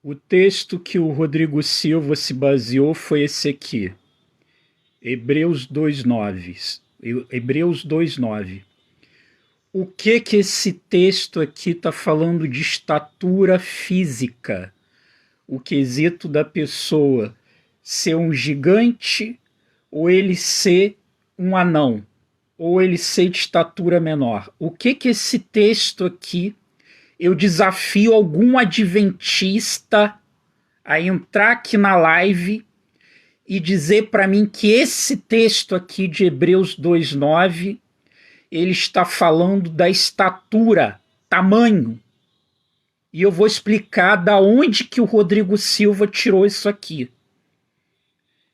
O texto que o Rodrigo Silva se baseou foi esse aqui, Hebreus 2:9. Hebreus 2:9. O que esse texto aqui está falando de estatura física? O quesito da pessoa ser um gigante ou ele ser um anão, ou ele ser de estatura menor. O que esse texto aqui, eu desafio algum adventista a entrar aqui na live e dizer para mim que esse texto aqui de Hebreus 2:9, ele está falando da estatura, tamanho. E eu vou explicar da onde que o Rodrigo Silva tirou isso aqui.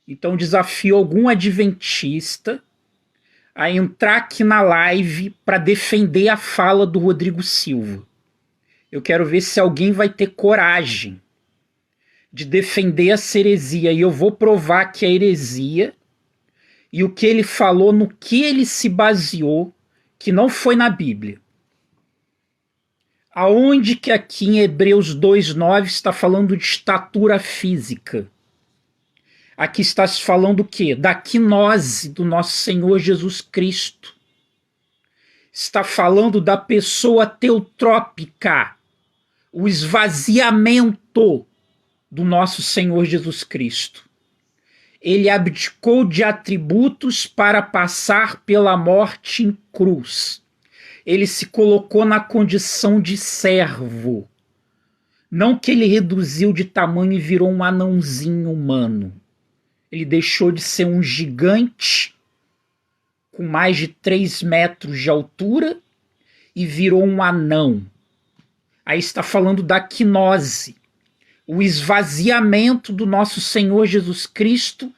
Então desafio algum adventista a entrar aqui na live para defender a fala do Rodrigo Silva. Eu quero ver se alguém vai ter coragem de defender essa heresia. E eu vou provar que é heresia e o que ele falou, no que ele se baseou, que não foi na Bíblia. Aonde que aqui em Hebreus 2:9 está falando de estatura física? Aqui está se falando o quê? Da quinose do nosso Senhor Jesus Cristo. Está falando da pessoa teotrópica, o esvaziamento do nosso Senhor Jesus Cristo. Ele abdicou de atributos para passar pela morte em cruz. Ele se colocou na condição de servo. Não que ele reduziu de tamanho e virou um anãozinho humano. Ele deixou de ser um gigante com mais de 3 metros de altura e virou um anão. Aí está falando da quinose, o esvaziamento do nosso Senhor Jesus Cristo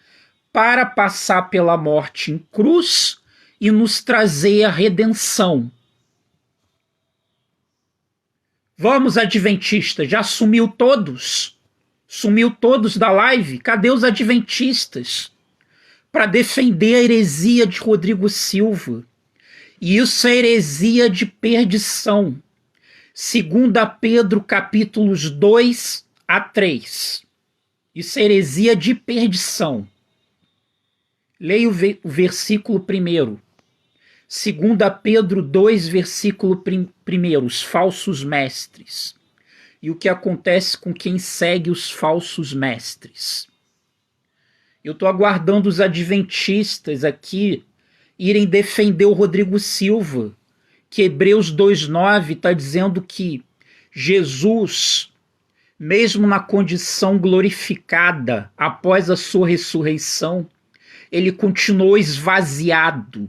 para passar pela morte em cruz e nos trazer a redenção. Vamos, adventistas, já sumiu todos? Sumiu todos da live? Cadê os adventistas para defender a heresia de Rodrigo Silva? E isso é heresia de perdição. 2 Pedro capítulos 2-3. Isso é heresia de perdição. Leia o versículo 1. 2 Pedro 2, versículo 1, os falsos mestres. E o que acontece com quem segue os falsos mestres. Eu estou aguardando os adventistas aqui irem defender o Rodrigo Silva, que Hebreus 2:9 está dizendo que Jesus, mesmo na condição glorificada após a sua ressurreição, ele continuou esvaziado.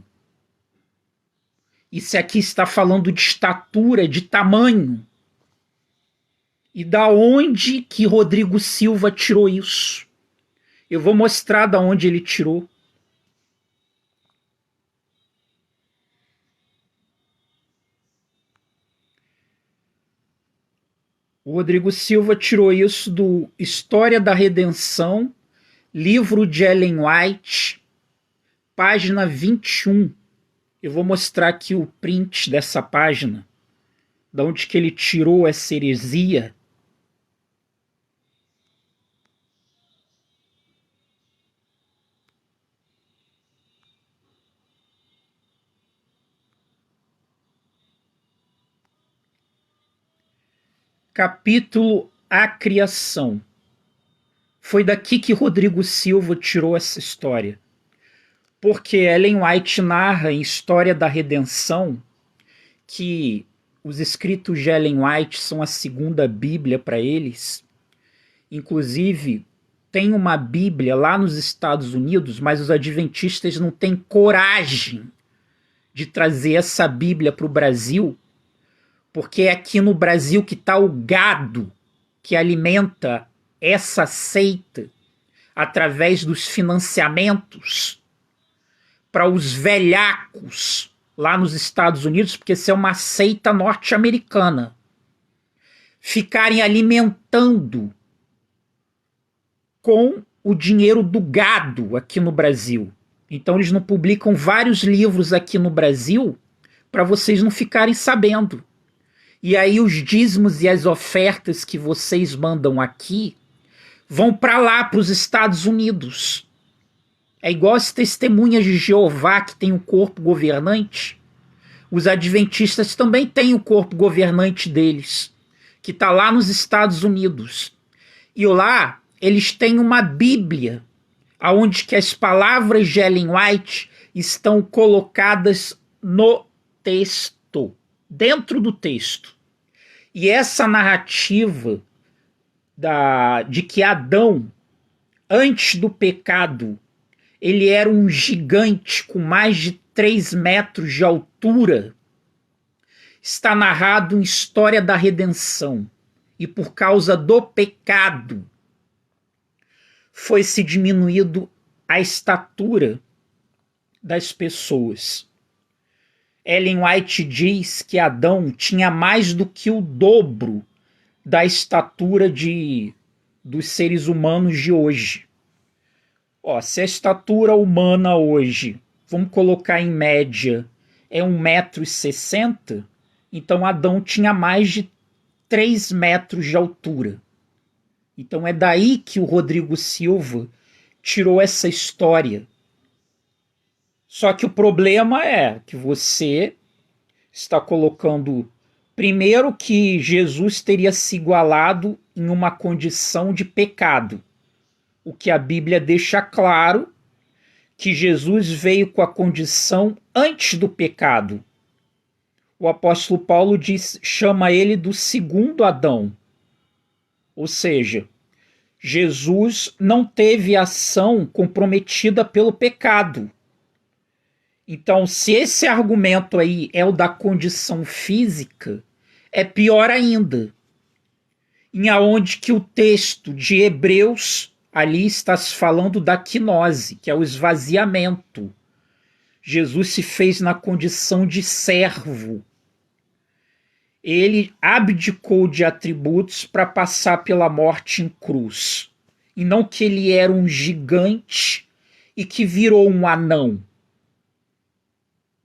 Isso aqui está falando de estatura, de tamanho. E da onde que Rodrigo Silva tirou isso? Eu vou mostrar da onde ele tirou. O Rodrigo Silva tirou isso do História da Redenção, livro de Ellen White, página 21. Eu vou mostrar aqui o print dessa página, da onde que ele tirou essa heresia. Capítulo A Criação. Foi daqui que Rodrigo Silva tirou essa história. Porque Ellen White narra em História da Redenção que os escritos de Ellen White são a segunda Bíblia para eles. Inclusive, tem uma Bíblia lá nos Estados Unidos, mas os adventistas não têm coragem de trazer essa Bíblia para o Brasil, porque é aqui no Brasil que está o gado que alimenta essa seita através dos financiamentos para os velhacos lá nos Estados Unidos, porque isso é uma seita norte-americana, ficarem alimentando com o dinheiro do gado aqui no Brasil. Então eles não publicam vários livros aqui no Brasil para vocês não ficarem sabendo. E aí os dízimos e as ofertas que vocês mandam aqui vão para lá, para os Estados Unidos. É igual as testemunhas de Jeová que tem um corpo governante. Os adventistas também têm o corpo governante deles, que está lá nos Estados Unidos. E lá eles têm uma Bíblia, onde que as palavras de Ellen White estão colocadas no texto, dentro do texto. E essa narrativa de que Adão, antes do pecado, ele era um gigante com mais de 3 metros de altura, está narrado em História da Redenção. E por causa do pecado, foi se diminuído a estatura das pessoas. Ellen White diz que Adão tinha mais do que o dobro da estatura dos seres humanos de hoje. Se a estatura humana hoje, vamos colocar em média, é 1,60 m, então Adão tinha mais de 3 metros de altura. Então é daí que o Rodrigo Silva tirou essa história. Só que o problema é que você está colocando, primeiro, que Jesus teria se igualado em uma condição de pecado. O que a Bíblia deixa claro, que Jesus veio com a condição antes do pecado. O apóstolo Paulo chama ele do segundo Adão. Ou seja, Jesus não teve ação comprometida pelo pecado. Então, se esse argumento aí é o da condição física, é pior ainda. Em aonde que o texto de Hebreus ali está se falando da quinose, que é o esvaziamento. Jesus se fez na condição de servo. Ele abdicou de atributos para passar pela morte em cruz. E não que ele era um gigante e que virou um anão.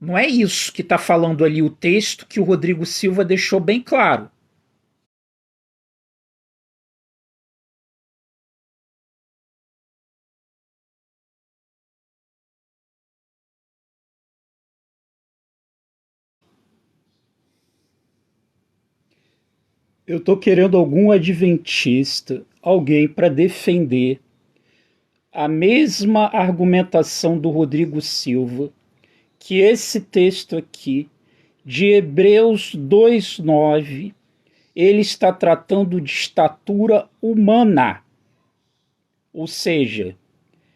Não é isso que está falando ali o texto, que o Rodrigo Silva deixou bem claro. Eu estou querendo algum adventista, alguém para defender a mesma argumentação do Rodrigo Silva, que esse texto aqui, de Hebreus 2,9, ele está tratando de estatura humana. Ou seja,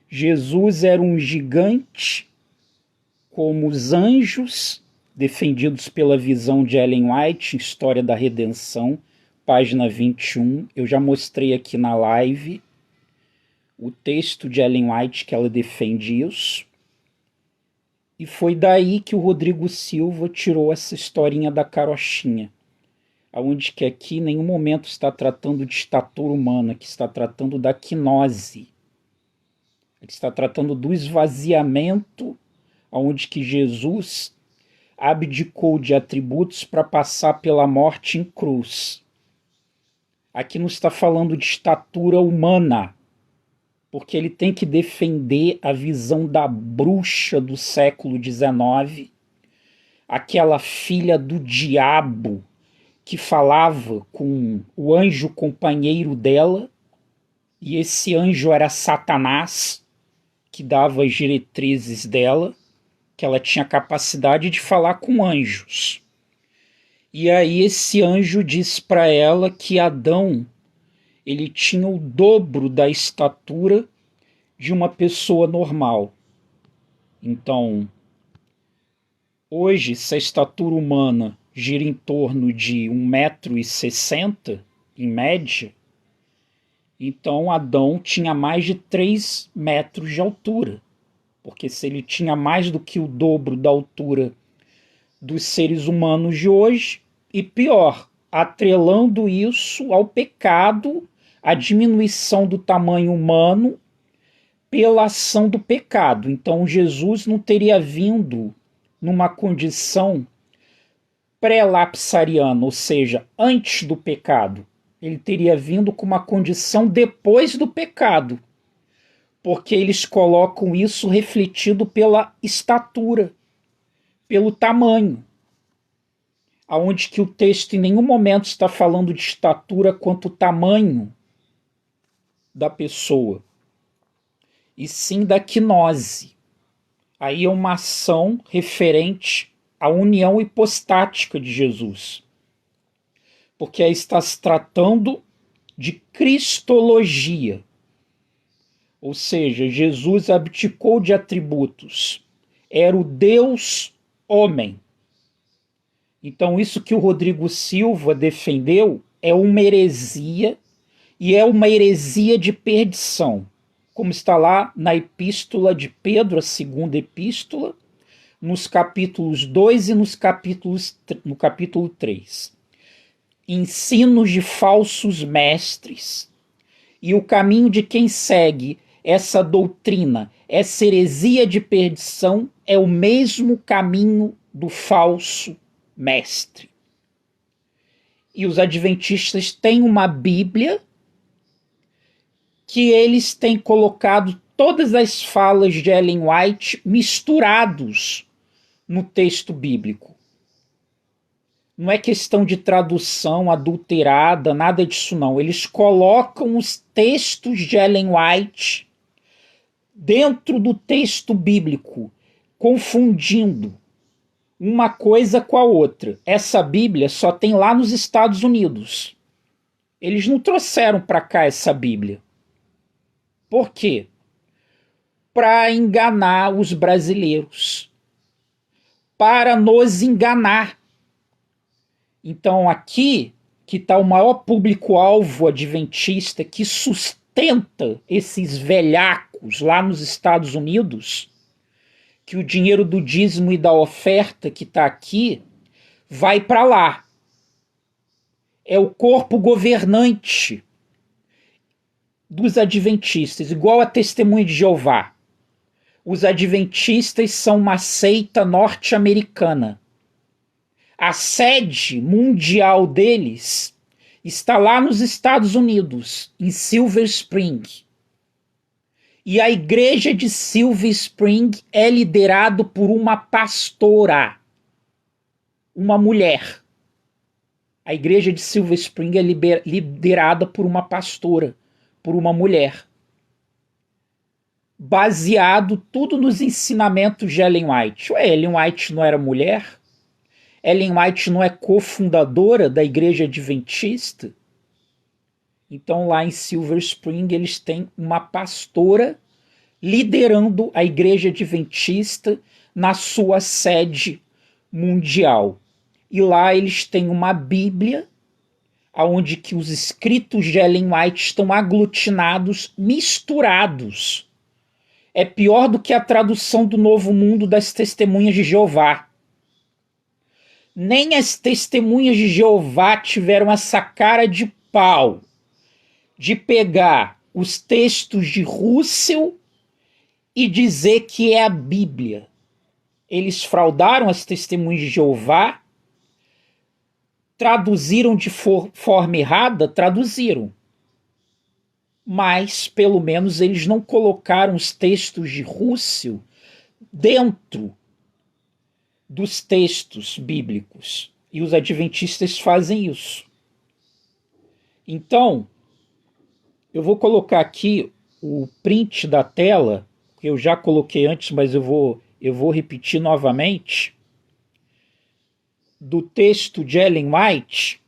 Jesus era um gigante, como os anjos, defendidos pela visão de Ellen White, História da Redenção, página 21. Eu já mostrei aqui na live o texto de Ellen White que ela defende isso. E foi daí que o Rodrigo Silva tirou essa historinha da carochinha, onde que aqui em nenhum momento está tratando de estatura humana, que está tratando da quinose. Ele está tratando do esvaziamento, onde que Jesus abdicou de atributos para passar pela morte em cruz. Aqui não está falando de estatura humana, porque ele tem que defender a visão da bruxa do século XIX, aquela filha do diabo que falava com o anjo companheiro dela, e esse anjo era Satanás, que dava as diretrizes dela, que ela tinha capacidade de falar com anjos. E aí esse anjo diz para ela que Adão, ele tinha o dobro da estatura de uma pessoa normal. Então, hoje, se a estatura humana gira em torno de 1,60 m, em média, então Adão tinha mais de 3 metros de altura. Porque se ele tinha mais do que o dobro da altura dos seres humanos de hoje, e pior, atrelando isso ao pecado, a diminuição do tamanho humano pela ação do pecado. Então Jesus não teria vindo numa condição pré-lapsariano, ou seja, antes do pecado. Ele teria vindo com uma condição depois do pecado, porque eles colocam isso refletido pela estatura, pelo tamanho, aonde que o texto em nenhum momento está falando de estatura quanto tamanho da pessoa, e sim da quinose. Aí é uma ação referente à união hipostática de Jesus, porque aí está se tratando de cristologia, ou seja, Jesus abdicou de atributos, era o Deus homem. Então isso que o Rodrigo Silva defendeu é uma heresia, e é uma heresia de perdição, como está lá na epístola de Pedro, a segunda epístola, nos capítulos 2 e no capítulo 3. Ensinos de falsos mestres, e o caminho de quem segue essa doutrina, essa heresia de perdição, é o mesmo caminho do falso mestre. E os adventistas têm uma Bíblia que eles têm colocado todas as falas de Ellen White misturados no texto bíblico. Não é questão de tradução adulterada, nada disso não. Eles colocam os textos de Ellen White dentro do texto bíblico, confundindo uma coisa com a outra. Essa Bíblia só tem lá nos Estados Unidos. Eles não trouxeram para cá essa Bíblia. Por quê? Para enganar os brasileiros, para nos enganar. Então aqui que está o maior público-alvo adventista que sustenta esses velhacos lá nos Estados Unidos, que o dinheiro do dízimo e da oferta que está aqui vai para lá. É o corpo governante dos adventistas, igual a Testemunha de Jeová. Os adventistas são uma seita norte-americana. A sede mundial deles está lá nos Estados Unidos, em Silver Spring. E a igreja de Silver Spring é liderada por uma pastora, uma mulher. A igreja de Silver Spring é liderada por uma pastora, por uma mulher. Baseado tudo nos ensinamentos de Ellen White. Ué, Ellen White não era mulher? Ellen White não é cofundadora da igreja adventista? Então lá em Silver Spring eles têm uma pastora liderando a igreja adventista na sua sede mundial. E lá eles têm uma Bíblia onde que os escritos de Ellen White estão aglutinados, misturados. É pior do que a tradução do Novo Mundo das Testemunhas de Jeová. Nem as Testemunhas de Jeová tiveram essa cara de pau de pegar os textos de Russell e dizer que é a Bíblia. Eles fraudaram as Testemunhas de Jeová, traduziram de forma errada, traduziram. Mas, pelo menos, eles não colocaram os textos de Russell dentro dos textos bíblicos. E os adventistas fazem isso. Então, eu vou colocar aqui o print da tela, que eu já coloquei antes, mas eu vou repetir novamente, do texto de Ellen White.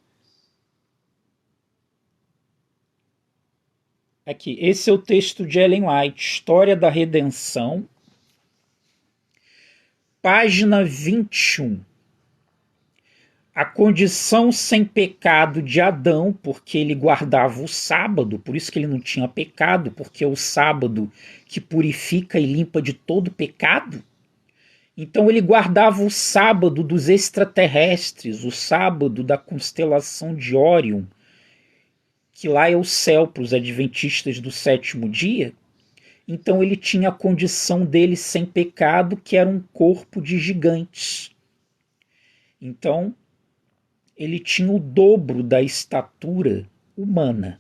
Aqui, esse é o texto de Ellen White, História da Redenção, página 21. A condição sem pecado de Adão, porque ele guardava o sábado, por isso que ele não tinha pecado, porque é o sábado que purifica e limpa de todo pecado. Então ele guardava o sábado dos extraterrestres, o sábado da constelação de Órion, que lá é o céu para os adventistas do sétimo dia. Então ele tinha a condição dele sem pecado, que era um corpo de gigantes. Então ele tinha o dobro da estatura humana.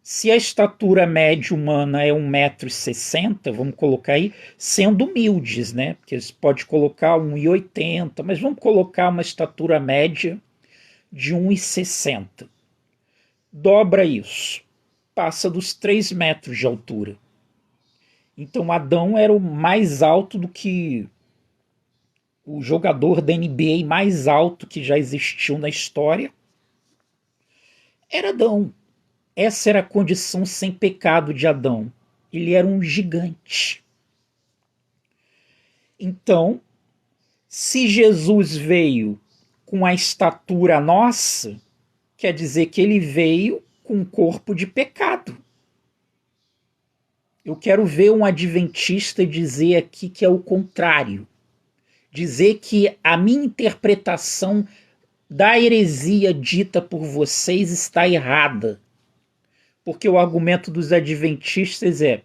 Se a estatura média humana é 1,60 m, vamos colocar aí, sendo humildes, né? Porque você pode colocar 1,80 m, mas vamos colocar uma estatura média de 1,60 m. Dobra isso, passa dos 3 metros de altura. Então Adão era o mais alto do que o jogador da NBA mais alto que já existiu na história. Era Adão. Essa era a condição sem pecado de Adão. Ele era um gigante. Então, se Jesus veio com a estatura nossa, quer dizer que ele veio com um corpo de pecado. Eu quero ver um adventista dizer aqui que é o contrário. Dizer que a minha interpretação da heresia dita por vocês está errada. Porque o argumento dos adventistas é: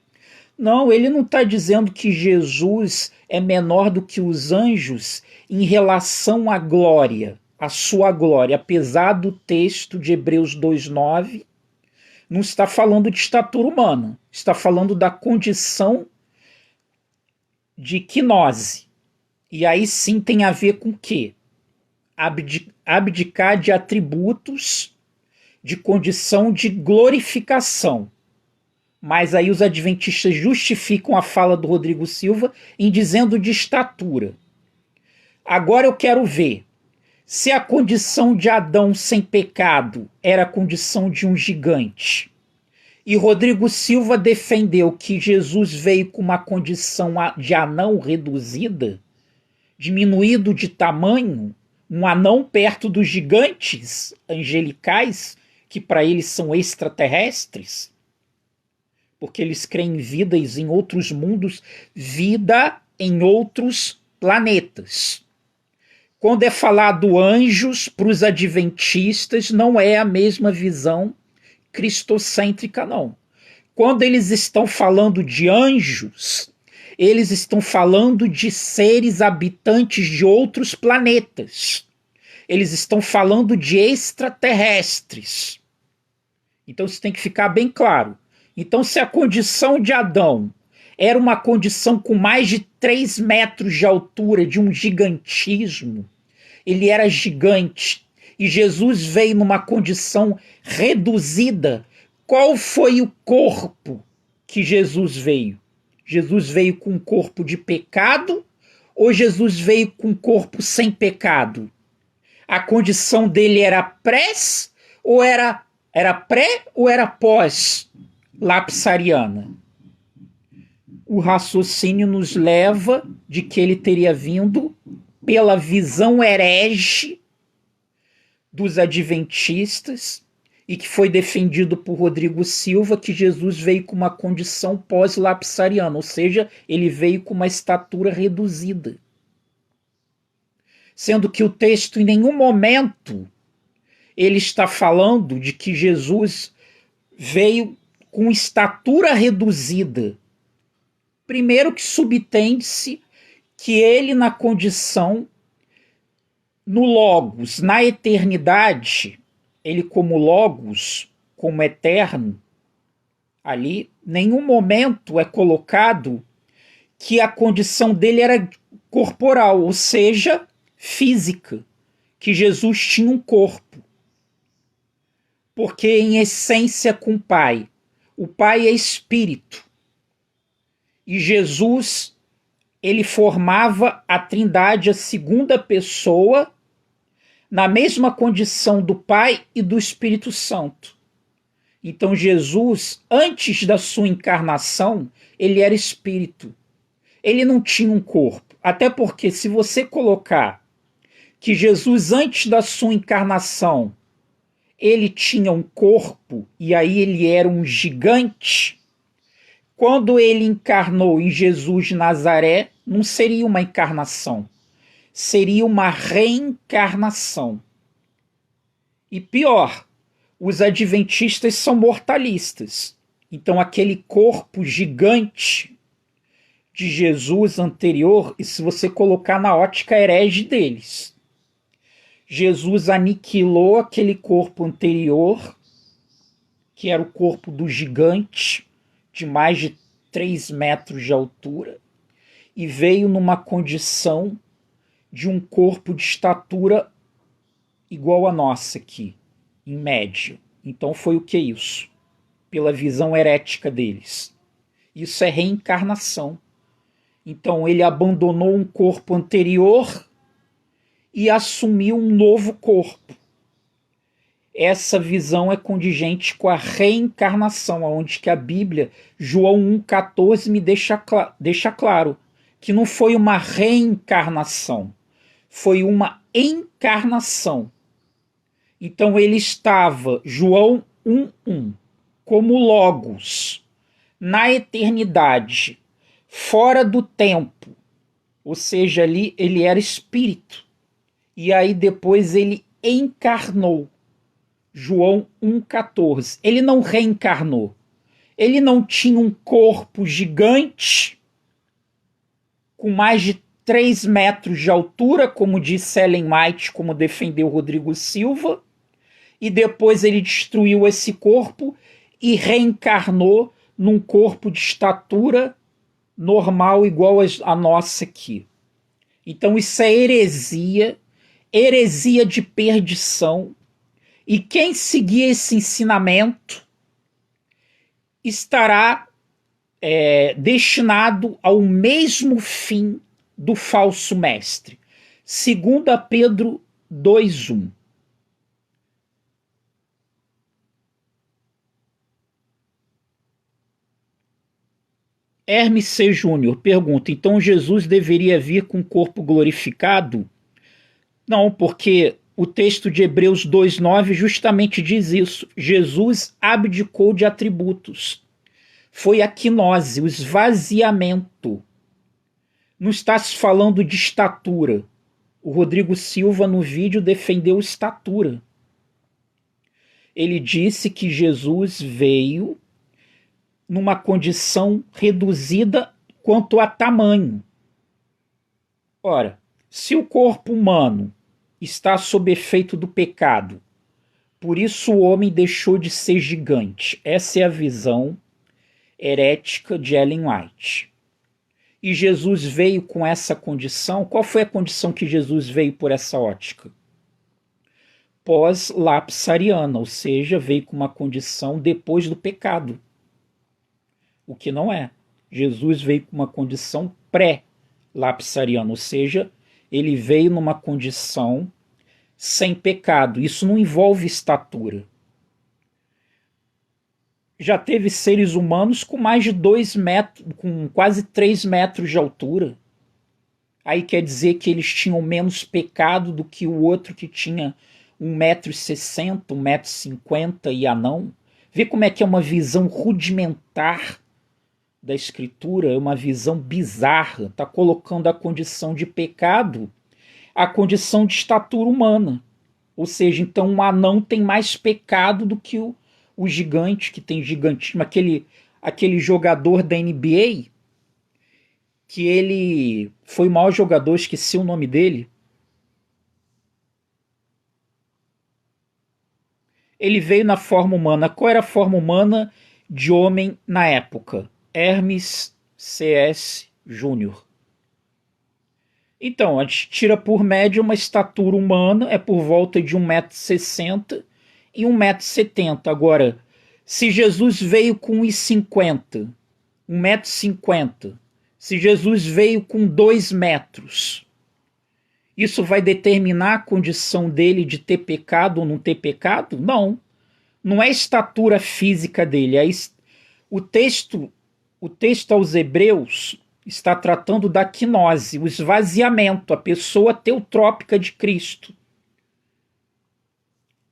não, ele não está dizendo que Jesus é menor do que os anjos em relação à glória, à sua glória. Apesar do texto de Hebreus 2,9, não está falando de estatura humana, está falando da condição de quinose. E aí sim tem a ver com o quê? Abdicar de atributos de condição de glorificação. Mas aí os adventistas justificam a fala do Rodrigo Silva em dizendo de estatura. Agora eu quero ver se a condição de Adão sem pecado era a condição de um gigante. E Rodrigo Silva defendeu que Jesus veio com uma condição de anão reduzida, diminuído de tamanho, um anão perto dos gigantes angelicais, que para eles são extraterrestres, porque eles creem em vidas em outros mundos, vida em outros planetas. Quando é falado anjos, para os adventistas, não é a mesma visão cristocêntrica, não. Quando eles estão falando de anjos, eles estão falando de seres habitantes de outros planetas. Eles estão falando de extraterrestres. Então isso tem que ficar bem claro. Então, se a condição de Adão era uma condição com mais de 3 metros de altura, de um gigantismo, ele era gigante, e Jesus veio numa condição reduzida, qual foi o corpo que Jesus veio? Jesus veio com um corpo de pecado ou Jesus veio com um corpo sem pecado? A condição dele era pré ou era pré ou era pós lapsariana? O raciocínio nos leva de que ele teria vindo pela visão herege dos adventistas e que foi defendido por Rodrigo Silva, que Jesus veio com uma condição pós-lapsariana, ou seja, ele veio com uma estatura reduzida. Sendo que o texto em nenhum momento ele está falando de que Jesus veio com estatura reduzida. Primeiro que subtende-se que ele na condição, no Logos, na eternidade, ele como Logos, como eterno, ali, nenhum momento é colocado que a condição dele era corporal, ou seja, física, que Jesus tinha um corpo. Porque em essência com o Pai é espírito. E Jesus, ele formava a Trindade, a segunda pessoa, na mesma condição do Pai e do Espírito Santo. Então Jesus, antes da sua encarnação, ele era espírito. Ele não tinha um corpo. Até porque se você colocar que Jesus, antes da sua encarnação, ele tinha um corpo e aí ele era um gigante, quando ele encarnou em Jesus de Nazaré, não seria uma encarnação, seria uma reencarnação. E pior, os adventistas são mortalistas. Então aquele corpo gigante de Jesus anterior, e se você colocar na ótica herege deles, Jesus aniquilou aquele corpo anterior, que era o corpo do gigante, de mais de 3 metros de altura, e veio numa condição de um corpo de estatura igual a nossa aqui, em média. Então foi o que é isso? Pela visão herética deles. Isso é reencarnação. Então ele abandonou um corpo anterior e assumiu um novo corpo. Essa visão é condigente com a reencarnação, onde que a Bíblia, João 1,14, me deixa claro que não foi uma reencarnação, foi uma encarnação. Então ele estava, João 1,1, como Logos, na eternidade, fora do tempo, ou seja, ali ele era espírito. E aí depois ele encarnou, João 1,14. Ele não reencarnou. Ele não tinha um corpo gigante, com mais de 3 metros de altura, como disse Ellen White, como defendeu Rodrigo Silva, e depois ele destruiu esse corpo e reencarnou num corpo de estatura normal, igual a nossa aqui. Então isso é heresia, heresia de perdição, e quem seguir esse ensinamento estará destinado ao mesmo fim do falso mestre. 2 Pedro 2,1. Hermes C. Júnior pergunta: então Jesus deveria vir com o corpo glorificado? Não, porque o texto de Hebreus 2,9 justamente diz isso. Jesus abdicou de atributos. Foi a quinose, o esvaziamento. Não está se falando de estatura. O Rodrigo Silva no vídeo defendeu estatura. Ele disse que Jesus veio numa condição reduzida quanto a tamanho. Ora, se o corpo humano está sob efeito do pecado, por isso o homem deixou de ser gigante. Essa é a visão herética de Ellen White. E Jesus veio com essa condição. Qual foi a condição que Jesus veio por essa ótica? Pós-lapsariana, ou seja, veio com uma condição depois do pecado. O que não é. Jesus veio com uma condição pré-lapsariana, ou seja, ele veio numa condição sem pecado. Isso não envolve estatura. Já teve seres humanos com mais de 2 metros, com quase 3 metros de altura. Aí quer dizer que eles tinham menos pecado do que o outro que tinha 1,60 m, 1,50 m e anão. Vê como é que é uma visão rudimentar da escritura, é uma visão bizarra. Está colocando a condição de pecado a condição de estatura humana. Ou seja, então um anão tem mais pecado do que o gigante, que tem gigantismo. Aquele jogador da NBA, que ele foi o maior jogador, esqueci o nome dele. Ele veio na forma humana. Qual era a forma humana de homem na época? Hermes C.S. Júnior. Então, a gente tira por média uma estatura humana, é por volta de 1,60 m e 1,70 m. Agora, se Jesus veio com 1,50 m, 1,50 m, se Jesus veio com 2 metros, isso vai determinar a condição dele de ter pecado ou não ter pecado? Não. Não é a estatura física dele. O texto aos Hebreus está tratando da quinose, o esvaziamento, a pessoa teotrópica de Cristo.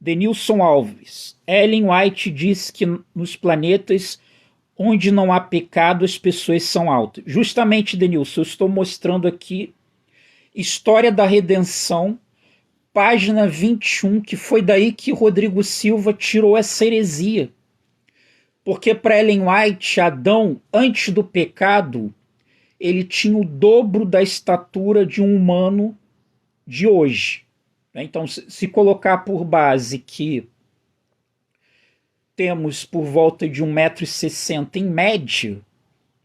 Denilson Alves. Ellen White diz que nos planetas onde não há pecado as pessoas são altas. Justamente, Denilson, eu estou mostrando aqui História da Redenção, página 21, que foi daí que Rodrigo Silva tirou essa heresia. Porque para Ellen White, Adão, antes do pecado, ele tinha o dobro da estatura de um humano de hoje. Então, se colocar por base que temos por volta de 1,60 m em média,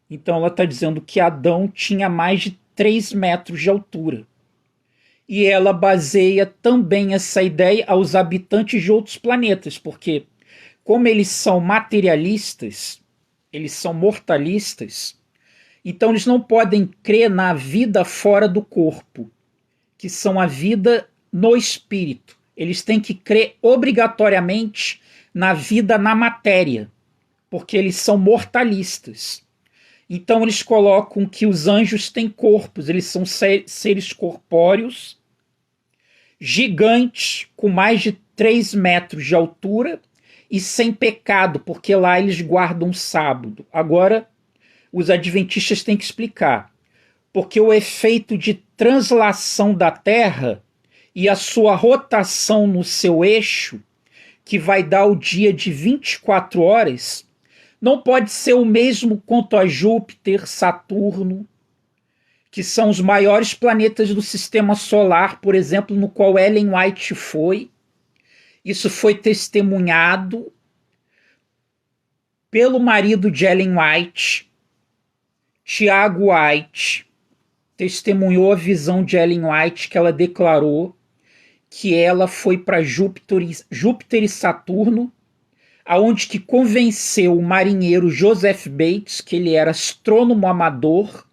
então ela está dizendo que Adão tinha mais de 3 metros de altura. E ela baseia também essa ideia aos habitantes de outros planetas, porque como eles são materialistas, eles são mortalistas, então eles não podem crer na vida fora do corpo, que são a vida no espírito. Eles têm que crer obrigatoriamente na vida na matéria, porque eles são mortalistas. Então eles colocam que os anjos têm corpos, eles são seres corpóreos, gigantes, com mais de 3 metros de altura e sem pecado, porque lá eles guardam o sábado. Agora, os adventistas têm que explicar, porque o efeito de translação da Terra e a sua rotação no seu eixo, que vai dar o dia de 24 horas, não pode ser o mesmo quanto a Júpiter, Saturno, que são os maiores planetas do sistema solar, por exemplo, no qual Ellen White foi. Isso foi testemunhado pelo marido de Ellen White, Tiago White, testemunhou a visão de Ellen White, que ela declarou que ela foi para Júpiter e Saturno, aonde que convenceu o marinheiro Joseph Bates, que ele era astrônomo amador,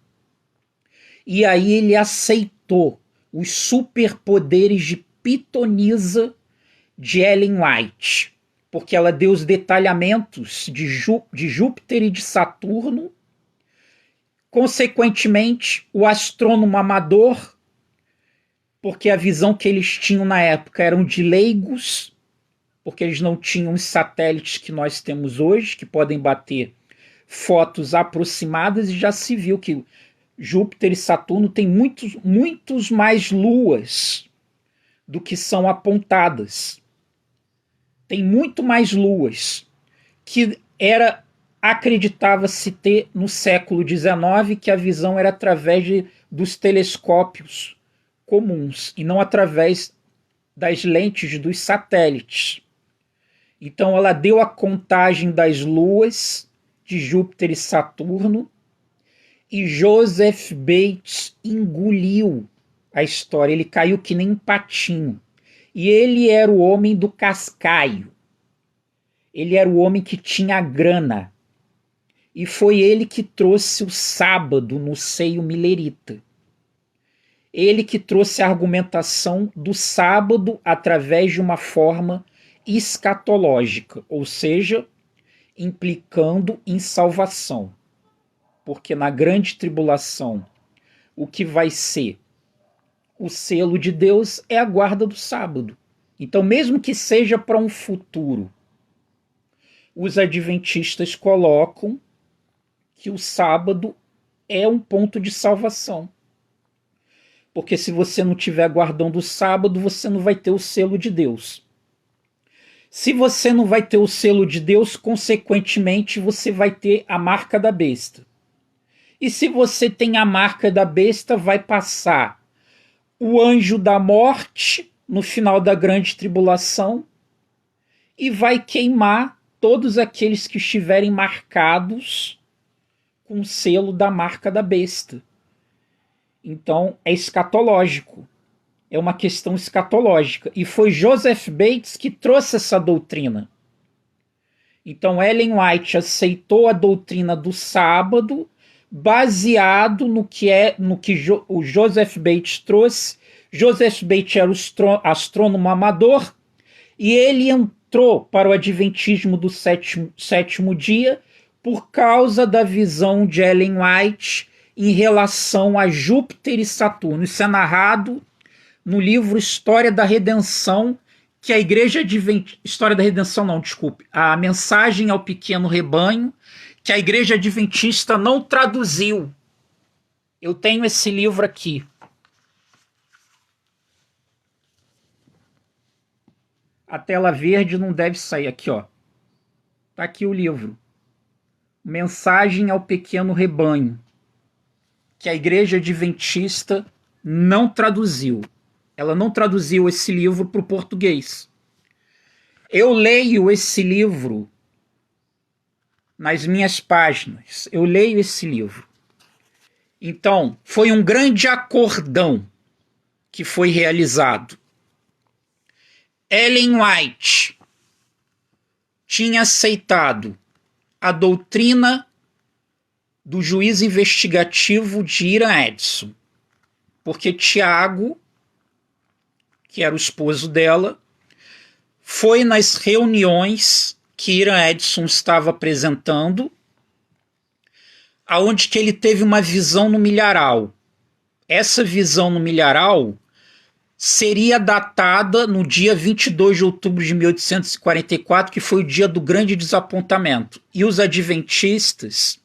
e aí ele aceitou os superpoderes de pitonisa de Ellen White, porque ela deu os detalhamentos de Júpiter e de Saturno. Consequentemente, o astrônomo amador, porque a visão que eles tinham na época eram de leigos, porque eles não tinham os satélites que nós temos hoje, que podem bater fotos aproximadas, e já se viu que Júpiter e Saturno têm muitos mais luas do que são apontadas. Tem muito mais luas, que acreditava-se ter no século XIX, que a visão era através dos telescópios comuns e não através das lentes dos satélites. Então ela deu a contagem das luas de Júpiter e Saturno, e Joseph Bates engoliu a história. Ele caiu que nem um patinho. E ele era o homem do cascaio. Ele era o homem que tinha grana. E foi ele que trouxe o sábado no seio milerita. Ele que trouxe a argumentação do sábado através de uma forma escatológica, ou seja, implicando em salvação. Porque na grande tribulação, o que vai ser o selo de Deus é a guarda do sábado. Então, mesmo que seja para um futuro, os adventistas colocam que o sábado é um ponto de salvação. Porque se você não estiver guardando o sábado, você não vai ter o selo de Deus. Se você não vai ter o selo de Deus, consequentemente, você vai ter a marca da besta. E se você tem a marca da besta, vai passar o anjo da morte no final da grande tribulação e vai queimar todos aqueles que estiverem marcados com o selo da marca da besta. Então é escatológico, é uma questão escatológica. E foi Joseph Bates que trouxe essa doutrina. Então Ellen White aceitou a doutrina do sábado, baseado no que o Joseph Bates trouxe. Joseph Bates era o astrônomo amador e ele entrou para o adventismo do sétimo dia por causa da visão de Ellen White em relação a Júpiter e Saturno. Isso é narrado no livro História da Redenção, que a Igreja Adventista... História da Redenção não, desculpe. A Mensagem ao Pequeno Rebanho, que a Igreja Adventista não traduziu. Eu tenho esse livro aqui. A tela verde não deve sair. Aqui, ó. Tá aqui o livro. Mensagem ao Pequeno Rebanho, que a Igreja Adventista não traduziu. Ela não traduziu esse livro para o português. Eu leio esse livro nas minhas páginas. Eu leio esse livro. Então, foi um grande acordão que foi realizado. Ellen White tinha aceitado a doutrina do juiz investigativo de Hiram Edson, porque Tiago, que era o esposo dela, foi nas reuniões que Hiram Edson estava apresentando, aonde que ele teve uma visão no milharal. Essa visão no milharal seria datada no dia 22 de outubro de 1844, que foi o dia do grande desapontamento. E os adventistas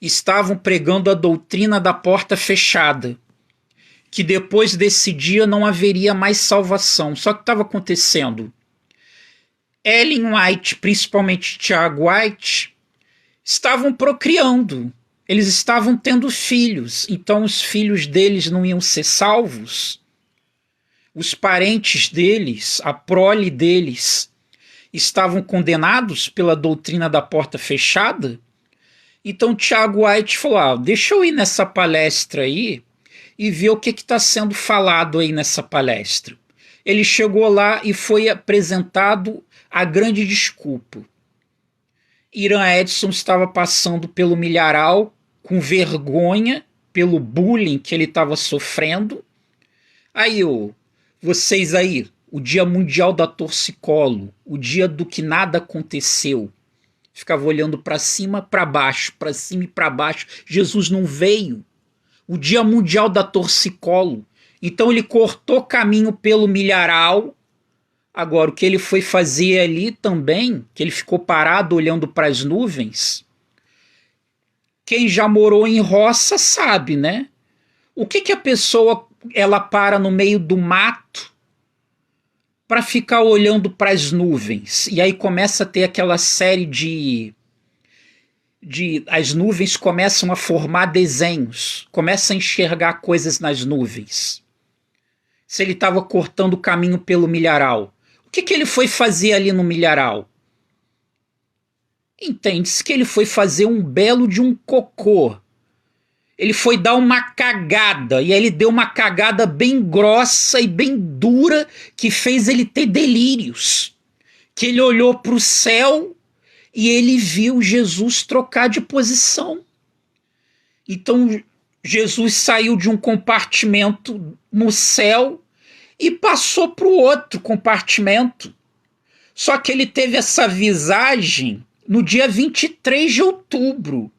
estavam pregando a doutrina da porta fechada, que depois desse dia não haveria mais salvação. Só que estava acontecendo. Ellen White, principalmente Tiago White, estavam procriando. Eles estavam tendo filhos. Então os filhos deles não iam ser salvos. Os parentes deles, a prole deles, estavam condenados pela doutrina da porta fechada. Então Tiago White falou, deixa eu ir nessa palestra aí e ver o que está sendo falado aí nessa palestra. Ele chegou lá e foi apresentado a grande desculpa. Hiram Edson estava passando pelo milharal com vergonha pelo bullying que ele estava sofrendo. Aí, vocês aí, o Dia Mundial da Torcicolo, o dia do que nada aconteceu, ficava olhando para cima, para baixo, para cima e para baixo. Jesus não veio. O Dia Mundial da Torcicolo. Então ele cortou caminho pelo milharal. Agora, o que ele foi fazer ali também, que ele ficou parado olhando para as nuvens, quem já morou em roça sabe, né? O que a pessoa, ela para no meio do mato para ficar olhando para as nuvens? E aí começa a ter aquela série as nuvens começam a formar desenhos, começa a enxergar coisas nas nuvens. Se ele estava cortando o caminho pelo milharal, o que ele foi fazer ali no milharal? Entende-se que ele foi fazer um belo de um cocô. Ele foi dar uma cagada, e aí ele deu uma cagada bem grossa e bem dura, que fez ele ter delírios. Que ele olhou para o céu e ele viu Jesus trocar de posição. Então Jesus saiu de um compartimento no céu e passou para o outro compartimento. Só que ele teve essa visagem no dia 23 de outubro.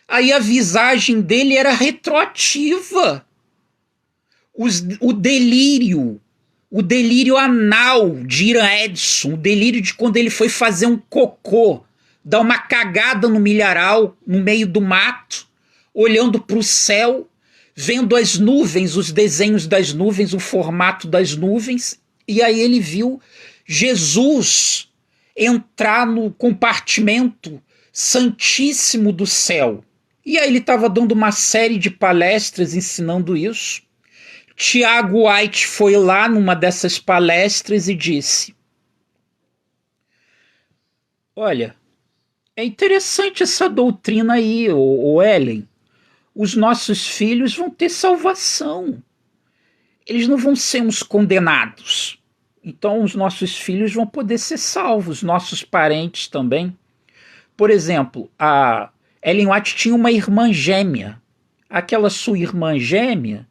Aí a visagem dele era retroativa. O delírio anal de Hiram Edson, o delírio de quando ele foi fazer um cocô, dar uma cagada no milharal, no meio do mato, olhando para o céu, vendo as nuvens, os desenhos das nuvens, o formato das nuvens, e aí ele viu Jesus entrar no compartimento santíssimo do céu. E aí ele estava dando uma série de palestras ensinando isso. Tiago White foi lá numa dessas palestras e disse: olha, é interessante essa doutrina aí, Ellen. Os nossos filhos vão ter salvação. Eles não vão ser uns condenados. Então os nossos filhos vão poder ser salvos, nossos parentes também. Por exemplo, a Ellen White tinha uma irmã gêmea. Aquela sua irmã gêmea,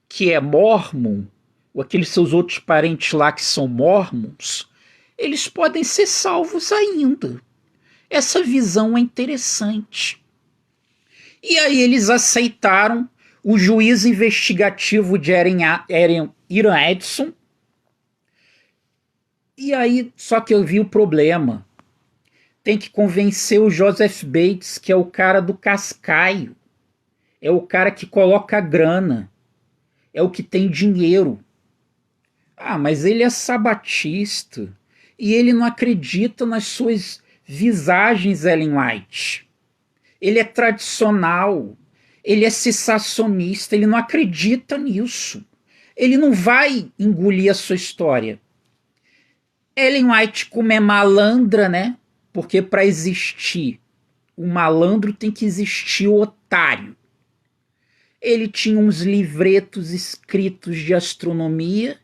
que é mormon, ou aqueles seus outros parentes lá que são mormons, eles podem ser salvos ainda. Essa visão é interessante. E aí eles aceitaram o juiz investigativo de Hiram Edson. E aí, só que eu vi o problema. Tem que convencer o Joseph Bates, que é o cara do cascaio. É o cara que coloca a grana. É o que tem dinheiro. Mas ele é sabatista. E ele não acredita nas suas visagens, Ellen White. Ele é tradicional. Ele é cessacionista. Ele não acredita nisso. ele não vai engolir a sua história. Ellen White, como é malandra, né? Porque para existir o malandro tem que existir o otário. Ele tinha uns livretos escritos de astronomia,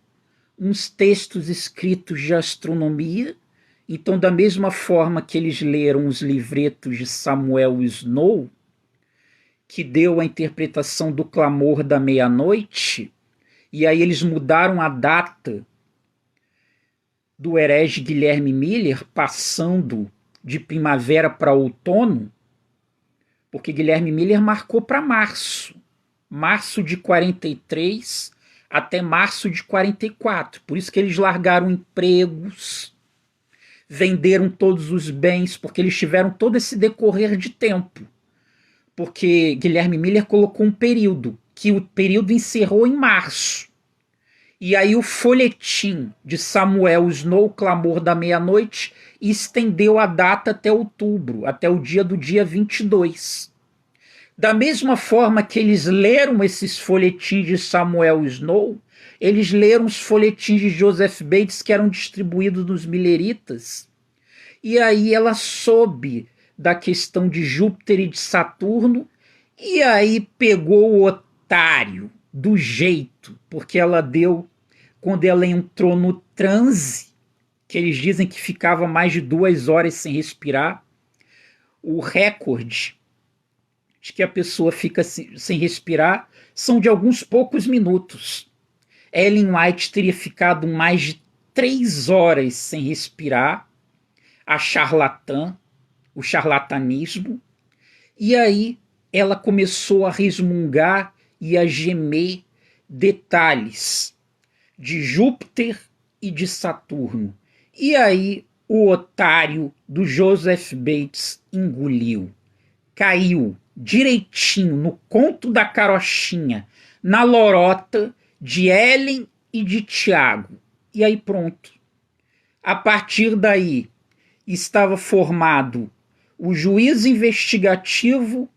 uns textos escritos de astronomia. Então, da mesma forma que eles leram os livretos de Samuel Snow, que deu a interpretação do clamor da meia-noite, e aí eles mudaram a data do herege Guilherme Miller, passando de primavera para outono, porque Guilherme Miller marcou para março de 43 até março de 44. Por isso que eles largaram empregos, venderam todos os bens, porque eles tiveram todo esse decorrer de tempo. Porque Guilherme Miller colocou um período, que o período encerrou em março. E aí o folhetim de Samuel Snow, Clamor da Meia-Noite, estendeu a data até outubro, até o dia do dia 22. Da mesma forma que eles leram esses folhetins de Samuel Snow, eles leram os folhetins de Joseph Bates que eram distribuídos nos mileritas. E aí ela soube da questão de Júpiter e de Saturno, e aí pegou o otário do jeito, porque ela deu, quando ela entrou no transe, que eles dizem que ficava mais de 2 horas sem respirar, o recorde de que a pessoa fica sem respirar são de alguns poucos minutos. Ellen White teria ficado mais de 3 horas sem respirar, a charlatã, o charlatanismo, e aí ela começou a resmungar e a gemer detalhes de Júpiter e de Saturno. E aí o otário do Joseph Bates engoliu, caiu direitinho no conto da carochinha, na lorota de Ellen e de Tiago. E aí pronto. A partir daí estava formado o juízo investigativo,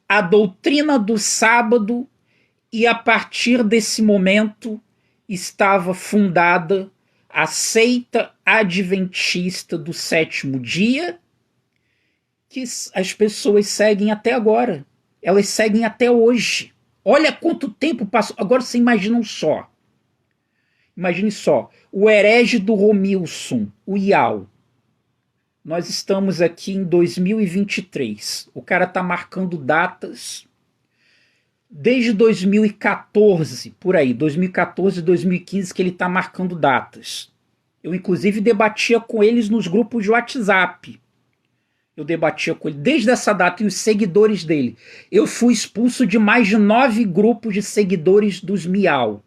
a doutrina do sábado, e a partir desse momento estava fundada a seita adventista do sétimo dia, que as pessoas seguem até agora. Elas seguem até hoje. Olha quanto tempo passou. Agora vocês imaginam só. Imagine só. O herege do Romilson, o Iau. Nós estamos aqui em 2023. O cara está marcando datas desde 2014, por aí, 2014, 2015, que ele está marcando datas. Eu, inclusive, debatia com eles nos grupos de WhatsApp. Eu debatia com ele desde essa data e os seguidores dele. Eu fui expulso de mais de 9 grupos de seguidores dos Miau.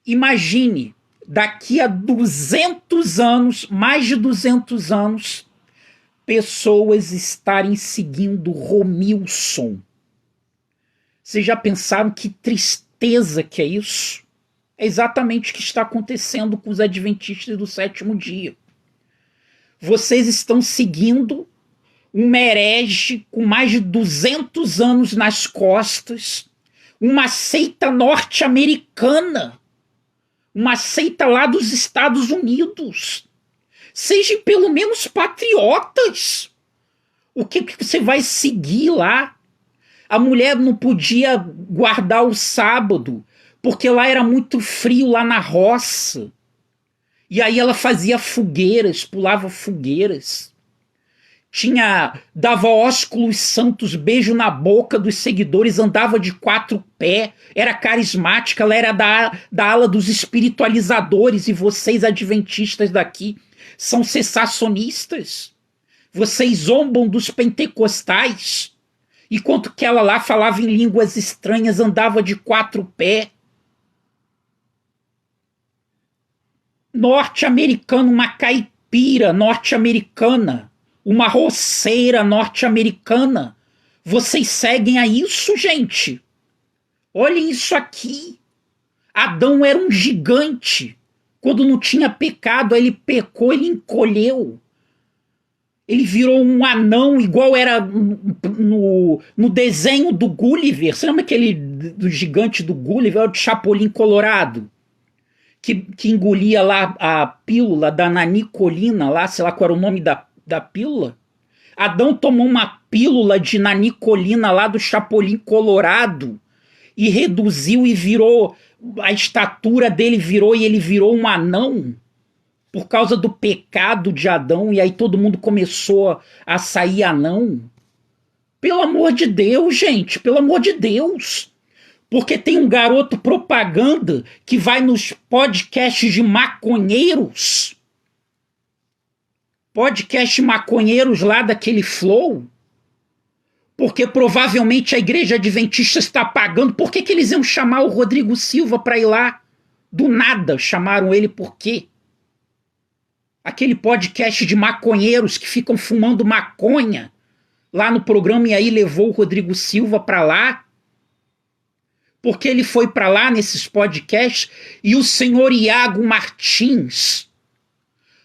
Imagine, daqui a 200 anos, mais de 200 anos, pessoas estarem seguindo Romilson. Vocês já pensaram que tristeza que é isso? É exatamente o que está acontecendo com os adventistas do sétimo dia. Vocês estão seguindo um herege com mais de 200 anos nas costas, uma seita norte-americana, uma seita lá dos Estados Unidos. Sejam pelo menos patriotas. O que você vai seguir lá? A mulher não podia guardar o sábado, porque lá era muito frio, lá na roça. E aí ela fazia fogueiras, pulava fogueiras. Dava ósculos santos, beijo na boca dos seguidores, andava de 4 pés, era carismática, ela era da ala dos espiritualizadores, e vocês, adventistas daqui, são cessacionistas. Vocês zombam dos pentecostais, enquanto que ela lá falava em línguas estranhas, andava de 4 pés. Norte-americano, uma caipira norte-americana, uma roceira norte-americana. Vocês seguem a isso, gente? Olhem isso aqui. Adão era um gigante. Quando não tinha pecado, ele pecou, ele encolheu. Ele virou um anão igual era no desenho do Gulliver. Você lembra aquele do gigante do Gulliver, o Chapolin Colorado? Que engolia lá a pílula da nanicolina, lá, sei lá qual era o nome da pílula. Adão tomou uma pílula de nanicolina lá do Chapolin Colorado e reduziu e virou, a estatura dele virou e ele virou um anão por causa do pecado de Adão, e aí todo mundo começou a sair anão. Pelo amor de Deus, gente, pelo amor de Deus. Porque tem um garoto propaganda que vai nos podcasts de maconheiros. Podcast maconheiros lá daquele Flow. Porque provavelmente a igreja adventista está pagando. Por que eles iam chamar o Rodrigo Silva para ir lá? Do nada chamaram ele por quê? Aquele podcast de maconheiros que ficam fumando maconha lá no programa, e aí levou o Rodrigo Silva para lá, porque ele foi para lá nesses podcasts, e o senhor Iago Martins,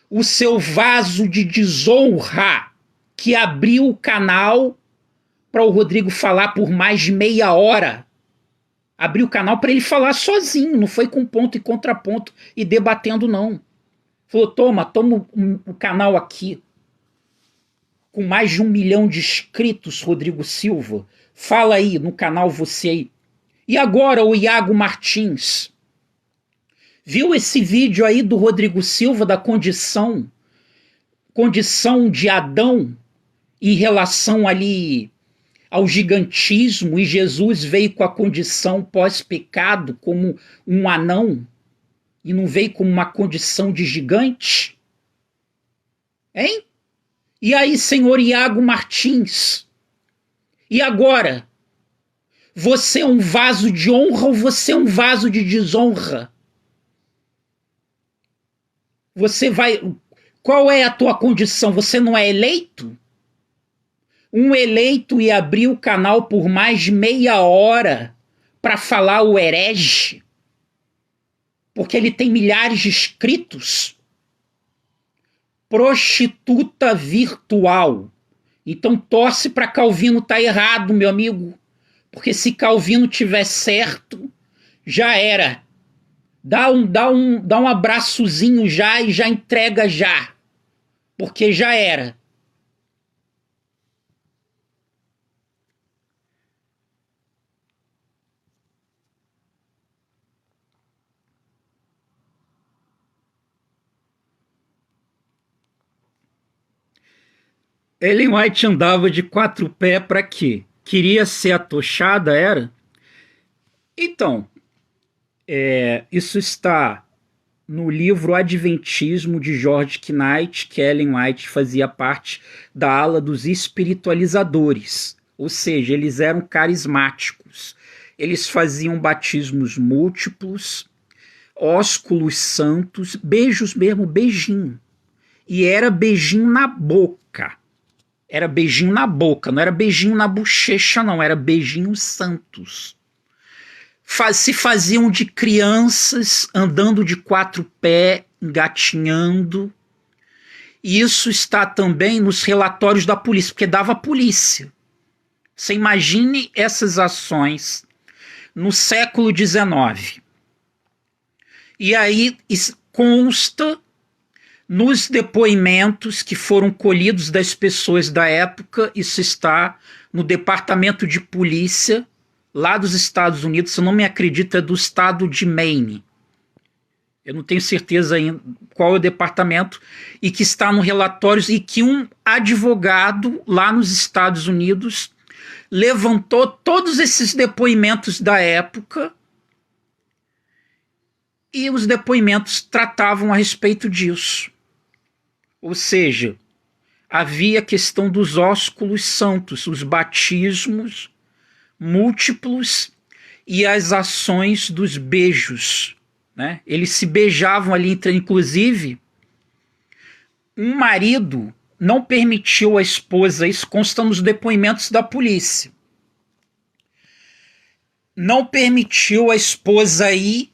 o seu vaso de desonra, que abriu o canal para o Rodrigo falar por mais de meia hora, abriu o canal para ele falar sozinho, não foi com ponto e contraponto e debatendo, não. Falou, toma o canal aqui, com mais de 1 milhão de inscritos, Rodrigo Silva. Fala aí no canal você aí. E agora o Iago Martins. Viu esse vídeo aí do Rodrigo Silva da condição de Adão em relação ali ao gigantismo, e Jesus veio com a condição pós-pecado como um anão? E não veio como uma condição de gigante? Hein? E aí, senhor Iago Martins? E agora? Você é um vaso de honra ou você é um vaso de desonra? Você vai... Qual é a tua condição? Você não é eleito? Um eleito ia abrir o canal por mais de meia hora para falar o herege? Porque ele tem milhares de inscritos. Prostituta virtual. Então torce para Calvino tá errado, meu amigo. Porque se Calvino tiver certo, já era. Dá um abraçozinho já e já entrega já. Porque já era. Ellen White andava de 4 pés para quê? Queria ser atochada, era? Então, isso está no livro Adventismo de George Knight, que Ellen White fazia parte da ala dos espiritualizadores, ou seja, eles eram carismáticos, eles faziam batismos múltiplos, ósculos santos, beijos mesmo, beijinho, e era beijinho na boca. Era beijinho na boca, não era beijinho na bochecha, não, era beijinhos santos. Se faziam de crianças andando de 4 pés, engatinhando. E isso está também nos relatórios da polícia, porque dava a polícia. Você imagine essas ações no século XIX. E aí consta nos depoimentos que foram colhidos das pessoas da época, isso está no Departamento de Polícia lá dos Estados Unidos, se eu não me acredito, é do estado de Maine. Eu não tenho certeza ainda qual é o departamento, e que está no relatório, e que um advogado lá nos Estados Unidos levantou todos esses depoimentos da época, e os depoimentos tratavam a respeito disso. Ou seja, havia a questão dos ósculos santos, os batismos múltiplos e as ações dos beijos, né? Eles se beijavam ali, inclusive um marido não permitiu à esposa, isso consta nos depoimentos da polícia, não permitiu a esposa ir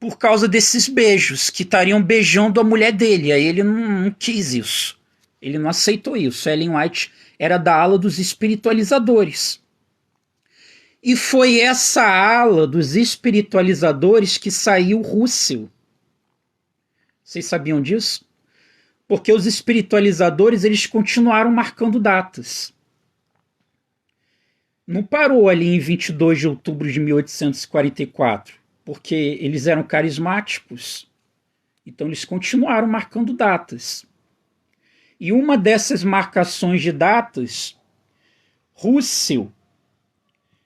por causa desses beijos, que estariam beijando a mulher dele. Aí ele não quis isso. Ele não aceitou isso. Ellen White era da ala dos espiritualizadores. E foi essa ala dos espiritualizadores que saiu Russell. Vocês sabiam disso? Porque os espiritualizadores eles continuaram marcando datas. Não parou ali em 22 de outubro de 1844, porque eles eram carismáticos. Então eles continuaram marcando datas. E uma dessas marcações de datas, Russell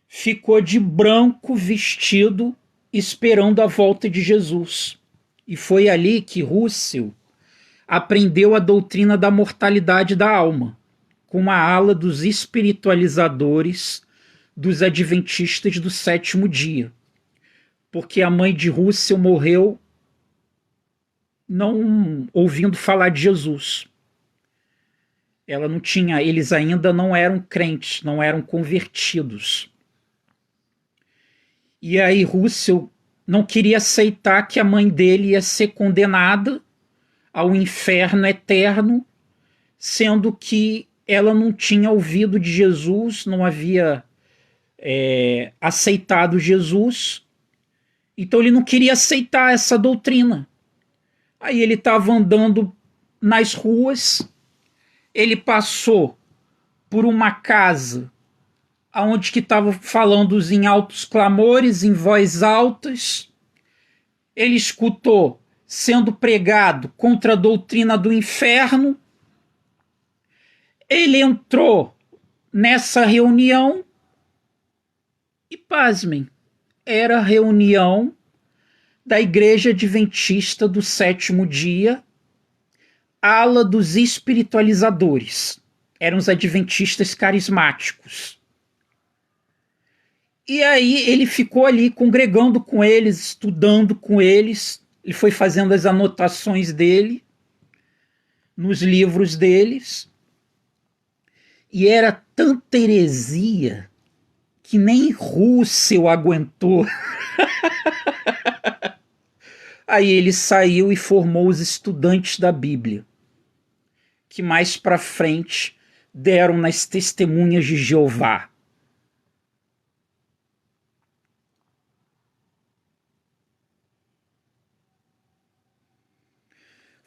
ficou de branco vestido esperando a volta de Jesus. E foi ali que Russell aprendeu a doutrina da mortalidade da alma, com a ala dos espiritualizadores dos adventistas do sétimo dia. Porque a mãe de Russell morreu não ouvindo falar de Jesus. Ela não tinha, eles ainda não eram crentes, não eram convertidos. E aí Russell não queria aceitar que a mãe dele ia ser condenada ao inferno eterno, sendo que ela não tinha ouvido de Jesus, não havia aceitado Jesus. Então ele não queria aceitar essa doutrina. Aí ele estava andando nas ruas, ele passou por uma casa onde que estava falando em altos clamores, em voz altas. Ele escutou sendo pregado contra a doutrina do inferno. Ele entrou nessa reunião e, pasmem, era a reunião da Igreja Adventista do Sétimo Dia, ala dos espiritualizadores. Eram os adventistas carismáticos. E aí ele ficou ali congregando com eles, estudando com eles. Ele foi fazendo as anotações dele nos livros deles. E era tanta heresia que nem Russell aguentou. Aí ele saiu e formou os estudantes da Bíblia, que mais para frente deram nas Testemunhas de Jeová.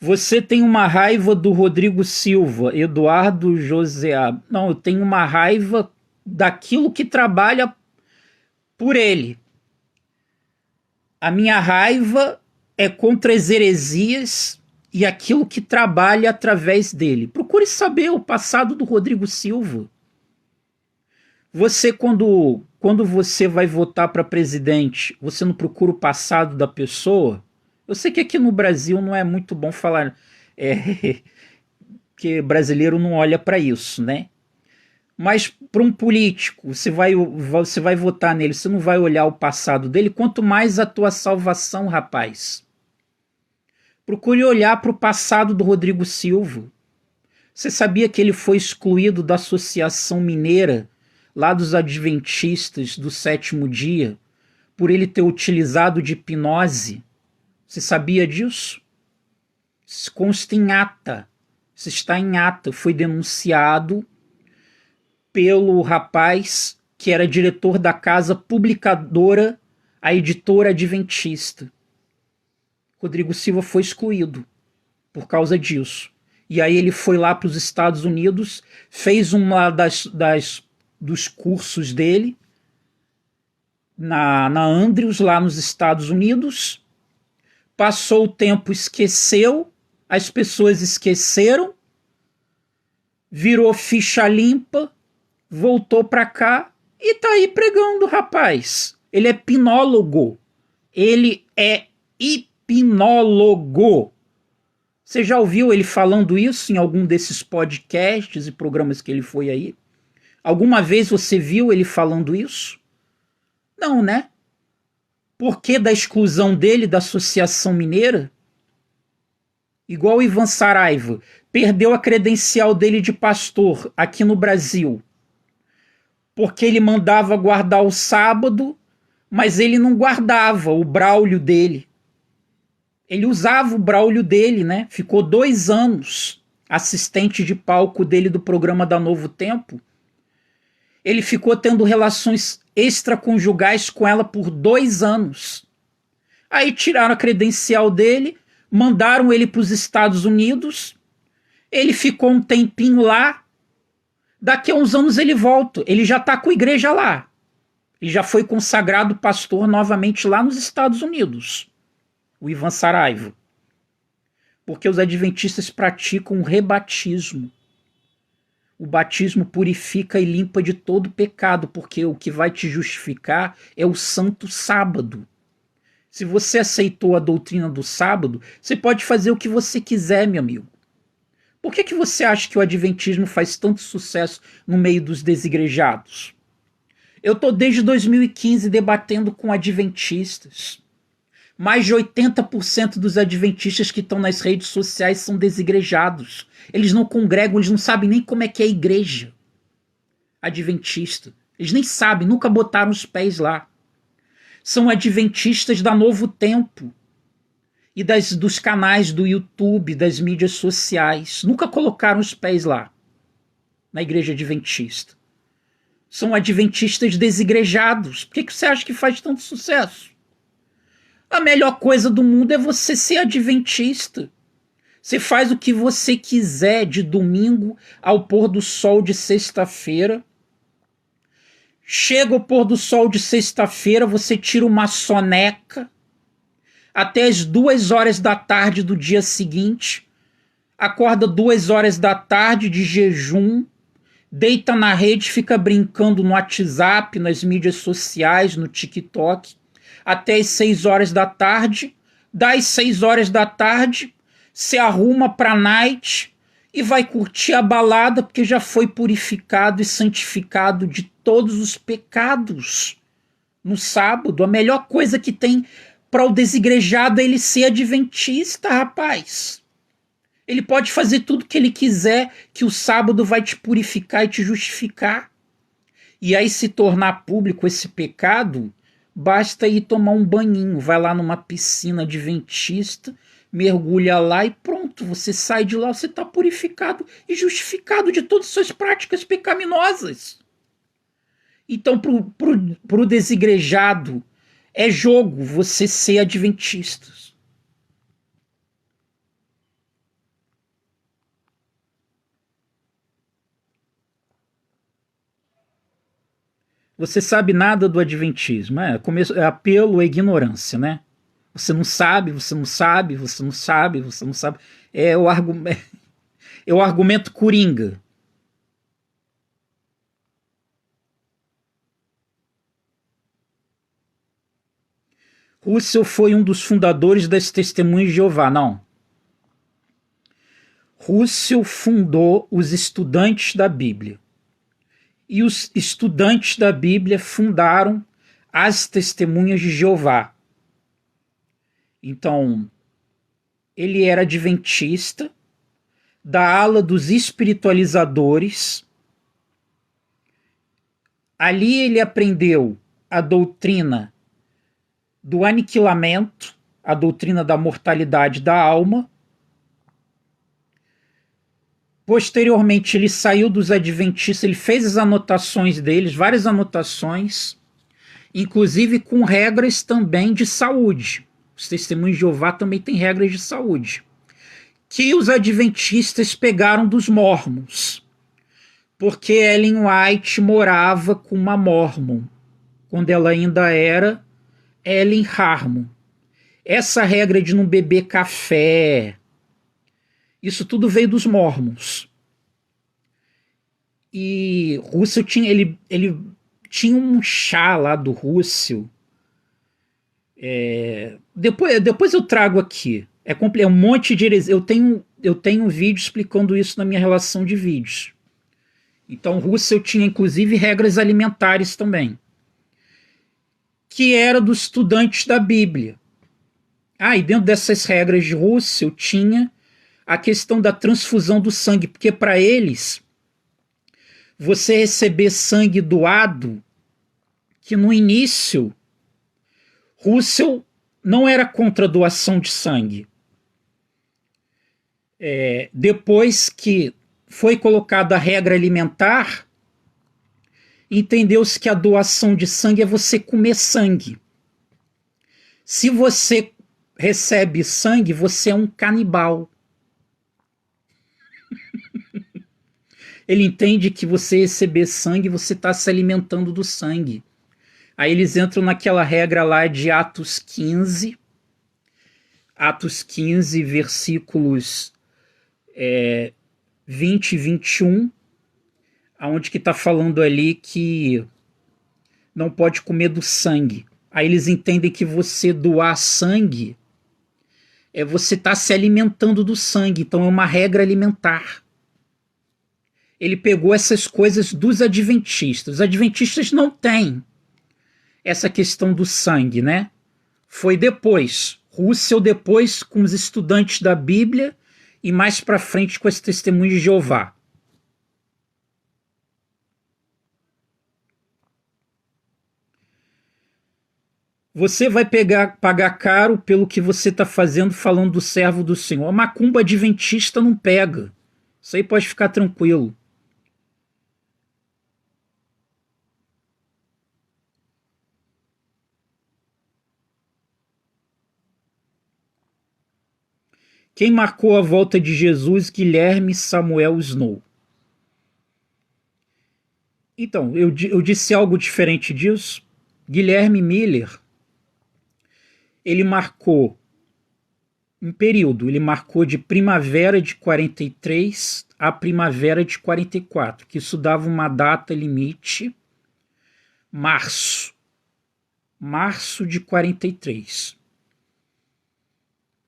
Você tem uma raiva do Rodrigo Silva, Eduardo Joseá. Não, eu tenho uma raiva daquilo que trabalha por ele. A minha raiva é contra as heresias e aquilo que trabalha através dele. Procure saber o passado do Rodrigo Silva. Você, quando você vai votar para presidente, você não procura o passado da pessoa? Eu sei que aqui no Brasil não é muito bom falar, que brasileiro não olha para isso, né? Mas para um político, você vai votar nele, você não vai olhar o passado dele, quanto mais a tua salvação, rapaz. Procure olhar para o passado do Rodrigo Silva. Você sabia que ele foi excluído da Associação Mineira, lá dos Adventistas do Sétimo Dia, por ele ter utilizado de hipnose? Você sabia disso? Isso consta em ata. Isso está em ata. Foi denunciado pelo rapaz que era diretor da casa publicadora, a Editora Adventista. Rodrigo Silva foi excluído por causa disso. E aí ele foi lá para os Estados Unidos, fez uma dos cursos dele na Andrews, lá nos Estados Unidos. Passou o tempo, esqueceu, as pessoas esqueceram, virou ficha limpa, voltou para cá e tá aí pregando, rapaz. Ele é hipnólogo. Ele é hipnólogo. Você já ouviu ele falando isso em algum desses podcasts e programas que ele foi aí? Alguma vez você viu ele falando isso? Não, né? Por que da exclusão dele da Associação Mineira? Igual o Ivan Saraiva, perdeu a credencial dele de pastor aqui no Brasil, porque ele mandava guardar o sábado, mas ele não guardava o Braulio dele. Ele usava o Braulio dele, né? Ficou 2 anos assistente de palco dele do programa da Novo Tempo. Ele ficou tendo relações extraconjugais com ela por 2 anos. Aí tiraram a credencial dele, mandaram ele para os Estados Unidos. Ele ficou um tempinho lá. Daqui a uns anos ele volta. Ele já está com a igreja lá. Ele já foi consagrado pastor novamente lá nos Estados Unidos. O Ivan Saraiva. Porque os adventistas praticam o rebatismo. O batismo purifica e limpa de todo pecado, porque o que vai te justificar é o santo sábado. Se você aceitou a doutrina do sábado, você pode fazer o que você quiser, meu amigo. Por que você acha que o adventismo faz tanto sucesso no meio dos desigrejados? Eu estou desde 2015 debatendo com adventistas. Mais de 80% dos adventistas que estão nas redes sociais são desigrejados. Eles não congregam, eles não sabem nem como é que é a igreja adventista. Eles nem sabem, nunca botaram os pés lá. São adventistas da Novo Tempo e dos canais do YouTube, das mídias sociais. Nunca colocaram os pés lá, na igreja adventista. São adventistas desigrejados. Por que você acha que faz tanto sucesso? A melhor coisa do mundo é você ser adventista. Você faz o que você quiser de domingo ao pôr do sol de sexta-feira. Chega o pôr do sol de sexta-feira, você tira uma soneca até as 2 horas da tarde do dia seguinte. Acorda 2 horas da tarde de jejum. Deita na rede, fica brincando no WhatsApp, nas mídias sociais, no TikTok. Até as 6 horas da tarde. Das 6 horas da tarde, se arruma para a night e vai curtir a balada, porque já foi purificado e santificado de todos os pecados. No sábado, a melhor coisa que tem para o desigrejado é ele ser adventista, rapaz. Ele pode fazer tudo que ele quiser, que o sábado vai te purificar e te justificar. E aí, se tornar público esse pecado, basta ir tomar um banhinho, vai lá numa piscina adventista, mergulha lá e pronto, você sai de lá, você está purificado e justificado de todas as suas práticas pecaminosas. Então, pro desigrejado, é jogo você ser adventista. Você sabe nada do adventismo, é apelo à ignorância, né? Você não sabe, você não sabe, você não sabe, você não sabe. É o, é o argumento coringa. Russell foi um dos fundadores das Testemunhas de Jeová, não. Russell fundou os Estudantes da Bíblia. E os estudantes da Bíblia fundaram as Testemunhas de Jeová. Então, ele era adventista, da ala dos espiritualizadores. Ali ele aprendeu a doutrina do aniquilamento, a doutrina da mortalidade da alma. Posteriormente, ele saiu dos adventistas, ele fez as anotações deles, várias anotações, inclusive com regras também de saúde. Os Testemunhos de Jeová também têm regras de saúde, que os adventistas pegaram dos mórmons, porque Ellen White morava com uma mórmon, quando ela ainda era Ellen Harmon. Essa regra de não beber café, isso tudo veio dos mórmons. E Russell tinha, ele tinha um chá lá do Russell. Depois eu trago aqui. É um monte de heresia. Eu tenho um vídeo explicando isso na minha relação de vídeos. Então Russell tinha inclusive regras alimentares também, que era dos estudantes da Bíblia. E dentro dessas regras de Russell tinha a questão da transfusão do sangue, porque para eles, você receber sangue doado, que no início, Russell não era contra a doação de sangue. Depois que foi colocada a regra alimentar, entendeu-se que a doação de sangue é você comer sangue. Se você recebe sangue, você é um canibal. Ele entende que você receber sangue, você está se alimentando do sangue. Aí eles entram naquela regra lá de Atos 15, versículos 20 e 21, onde que está falando ali que não pode comer do sangue. Aí eles entendem que você doar sangue você está se alimentando do sangue, então é uma regra alimentar. Ele pegou essas coisas dos adventistas. Os adventistas não têm essa questão do sangue, né? Foi depois. Russell depois com os estudantes da Bíblia e mais para frente com as testemunhas de Jeová. Você vai pagar caro pelo que você está fazendo falando do servo do Senhor. A macumba adventista não pega. Isso aí pode ficar tranquilo. Quem marcou a volta de Jesus? Guilherme Samuel Snow. Então, eu disse algo diferente disso. Guilherme Miller, ele marcou um período, ele marcou de primavera de 43 a primavera de 44, que isso dava uma data limite, março de 43.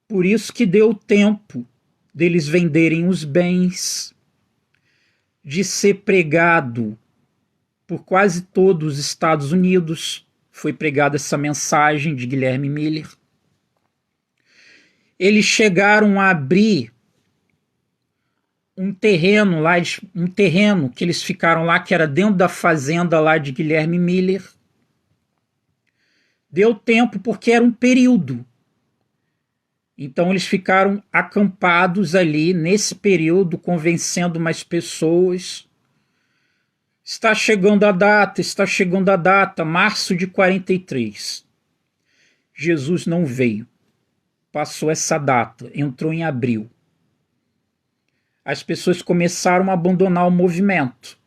Por isso que deu tempo deles venderem os bens, de ser pregado por quase todos os Estados Unidos. Foi pregada essa mensagem de Guilherme Miller. Eles chegaram a abrir um terreno lá, um terreno que eles ficaram lá, que era dentro da fazenda lá de Guilherme Miller. Deu tempo porque era um período. Então eles ficaram acampados ali nesse período, convencendo mais pessoas. Está chegando a data, março de 43. Jesus não veio. Passou essa data, entrou em abril. As pessoas começaram a abandonar o movimento.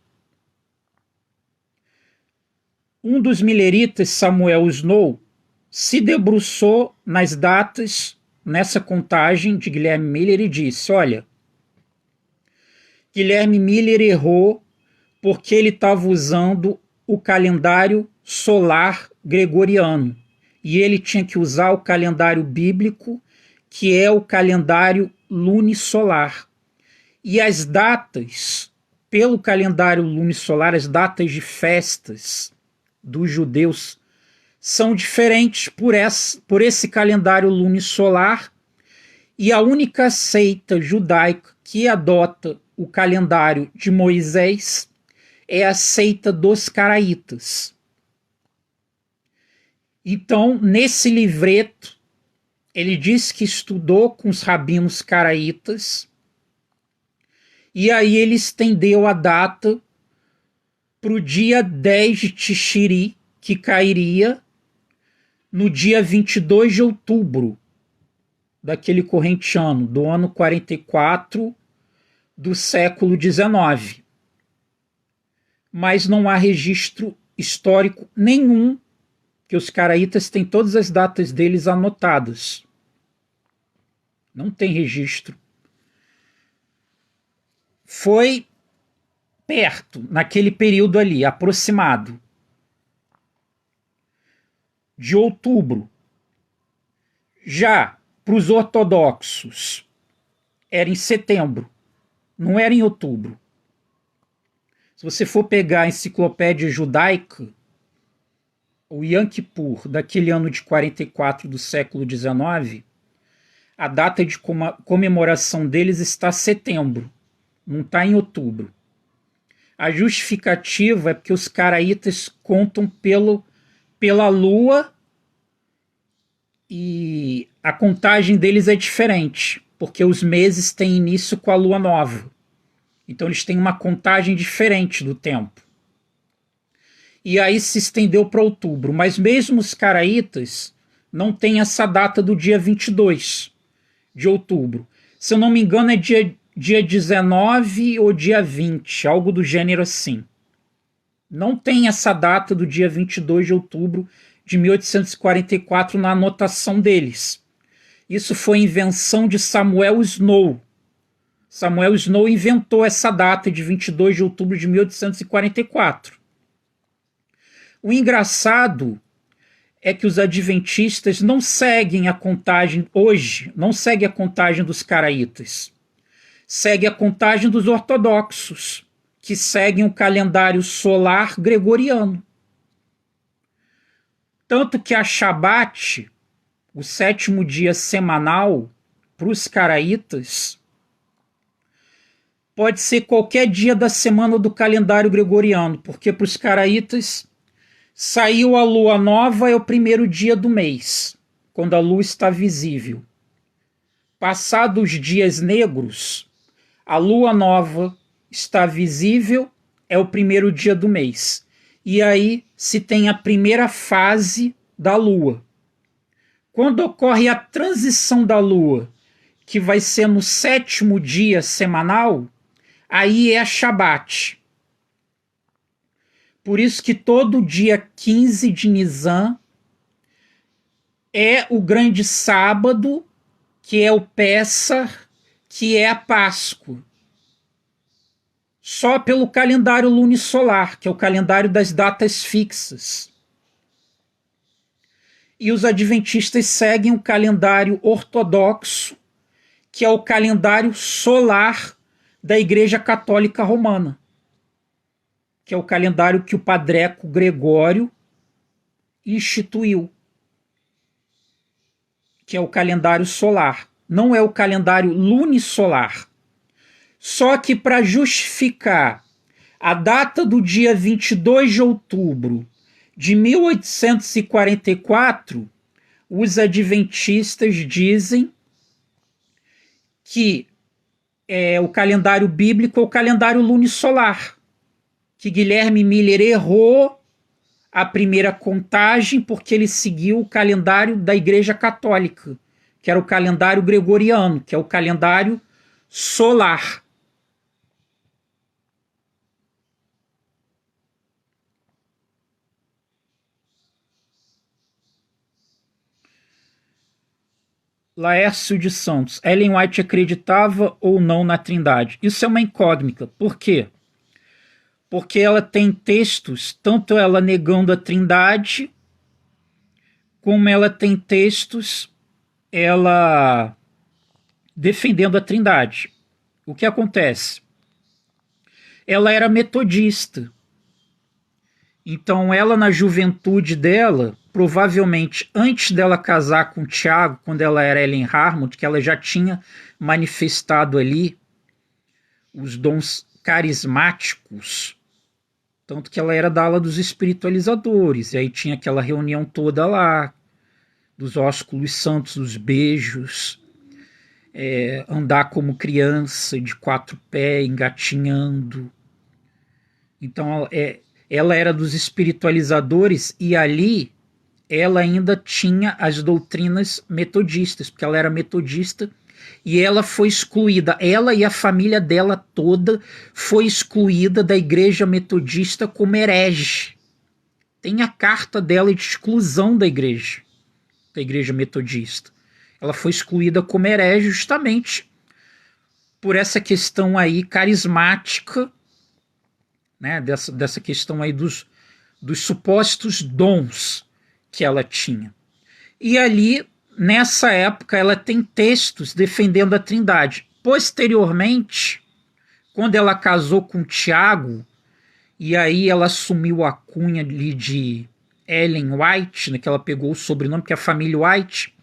Um dos mileritas, Samuel Snow, se debruçou nas datas, nessa contagem de Guilherme Miller e disse, olha, Guilherme Miller errou porque ele estava usando o calendário solar gregoriano e ele tinha que usar o calendário bíblico, que é o calendário lunisolar. E as datas, pelo calendário lunisolar, as datas de festas dos judeus são diferentes por esse calendário lunisolar, e a única seita judaica que adota o calendário de Moisés é a seita dos caraítas. Então, nesse livreto, ele diz que estudou com os rabinos caraítas, e aí ele estendeu a data para o dia 10 de Tishri, que cairia no dia 22 de outubro daquele corrente ano, do ano 44 do século XIX. Mas não há registro histórico nenhum, que os caraítas têm todas as datas deles anotadas. Não tem registro. Foi perto, naquele período ali, aproximado, de outubro. Já para os ortodoxos, era em setembro, não era em outubro. Se você for pegar a enciclopédia judaica, o Yom Kippur, daquele ano de 44 do século XIX, a data de comemoração deles está setembro, não está em outubro. A justificativa é porque os caraítas contam pela lua E a contagem deles é diferente, porque os meses têm início com a lua nova. Então eles têm uma contagem diferente do tempo. E aí se estendeu para outubro. Mas mesmo os caraítas não têm essa data do dia 22 de outubro. Se eu não me engano, é dia 19 ou dia 20, algo do gênero assim. Não tem essa data do dia 22 de outubro de 1844 na anotação deles. Isso foi invenção de Samuel Snow. Samuel Snow inventou essa data de 22 de outubro de 1844. O engraçado é que os adventistas não seguem a contagem hoje, não seguem a contagem dos caraítas. Segue a contagem dos ortodoxos, que seguem o calendário solar gregoriano. Tanto que a Shabat, o sétimo dia semanal, para os caraítas, pode ser qualquer dia da semana do calendário gregoriano, porque para os caraítas, saiu a lua nova é o primeiro dia do mês, quando a lua está visível. Passados os dias negros, a lua nova está visível, é o primeiro dia do mês. E aí se tem a primeira fase da lua. Quando ocorre a transição da lua, que vai ser no sétimo dia semanal, aí é a Shabat. Por isso que todo dia 15 de Nisan é o grande sábado, que é o Pessah, que é a Páscoa. Só pelo calendário lunisolar, que é o calendário das datas fixas. E os adventistas seguem o calendário ortodoxo, que é o calendário solar da Igreja Católica Romana, que é o calendário que o Padreco Gregório instituiu, que é o calendário solar. Não é o calendário lunisolar. Só que para justificar a data do dia 22 de outubro de 1844, os adventistas dizem que o calendário bíblico é o calendário lunisolar, que Guilherme Miller errou a primeira contagem porque ele seguiu o calendário da Igreja Católica, que era o calendário gregoriano, que é o calendário solar. Laércio de Santos, Ellen White acreditava ou não na Trindade? Isso é uma incógnita. Por quê? Porque ela tem textos, tanto ela negando a Trindade, como ela tem textos ela defendendo a Trindade. O que acontece? Ela era metodista. Então ela, na juventude dela, provavelmente antes dela casar com Tiago, quando ela era Ellen Harmond, que ela já tinha manifestado ali os dons carismáticos, tanto que ela era da ala dos espiritualizadores, e aí tinha aquela reunião toda lá, dos ósculos santos, os beijos, andar como criança, de 4 pés, engatinhando. Então ela era dos espiritualizadores, e ali ela ainda tinha as doutrinas metodistas, porque ela era metodista e ela foi excluída. Ela e a família dela toda foi excluída da igreja metodista como herege. Tem a carta dela de exclusão da igreja metodista. Ela foi excluída como herege justamente por essa questão aí carismática, né, dessa questão aí dos supostos dons que ela tinha. E ali, nessa época, ela tem textos defendendo a Trindade. Posteriormente, quando ela casou com Tiago, e aí ela assumiu a cunha ali de Ellen White, né, que ela pegou o sobrenome, que a família White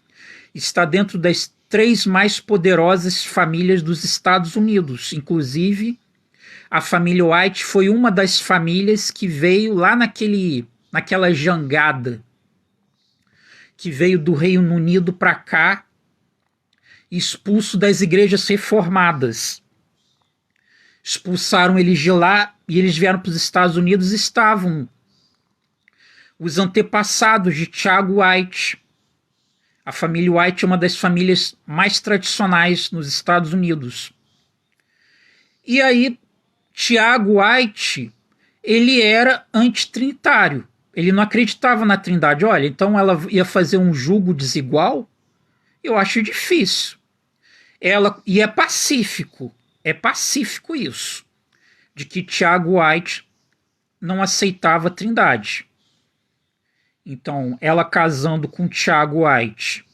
está dentro das 3 mais poderosas famílias dos Estados Unidos. Inclusive, a família White foi uma das famílias que veio lá naquela jangada que veio do Reino Unido para cá, expulso das igrejas reformadas. Expulsaram eles de lá e eles vieram para os Estados Unidos e estavam os antepassados de Tiago White. A família White é uma das famílias mais tradicionais nos Estados Unidos. E aí, Tiago White, ele era antitrinitário. Ele não acreditava na Trindade. Olha, então ela ia fazer um julgo desigual? Eu acho difícil. E é pacífico isso, de que Tiago White não aceitava a Trindade. Então, ela casando com Tiago White,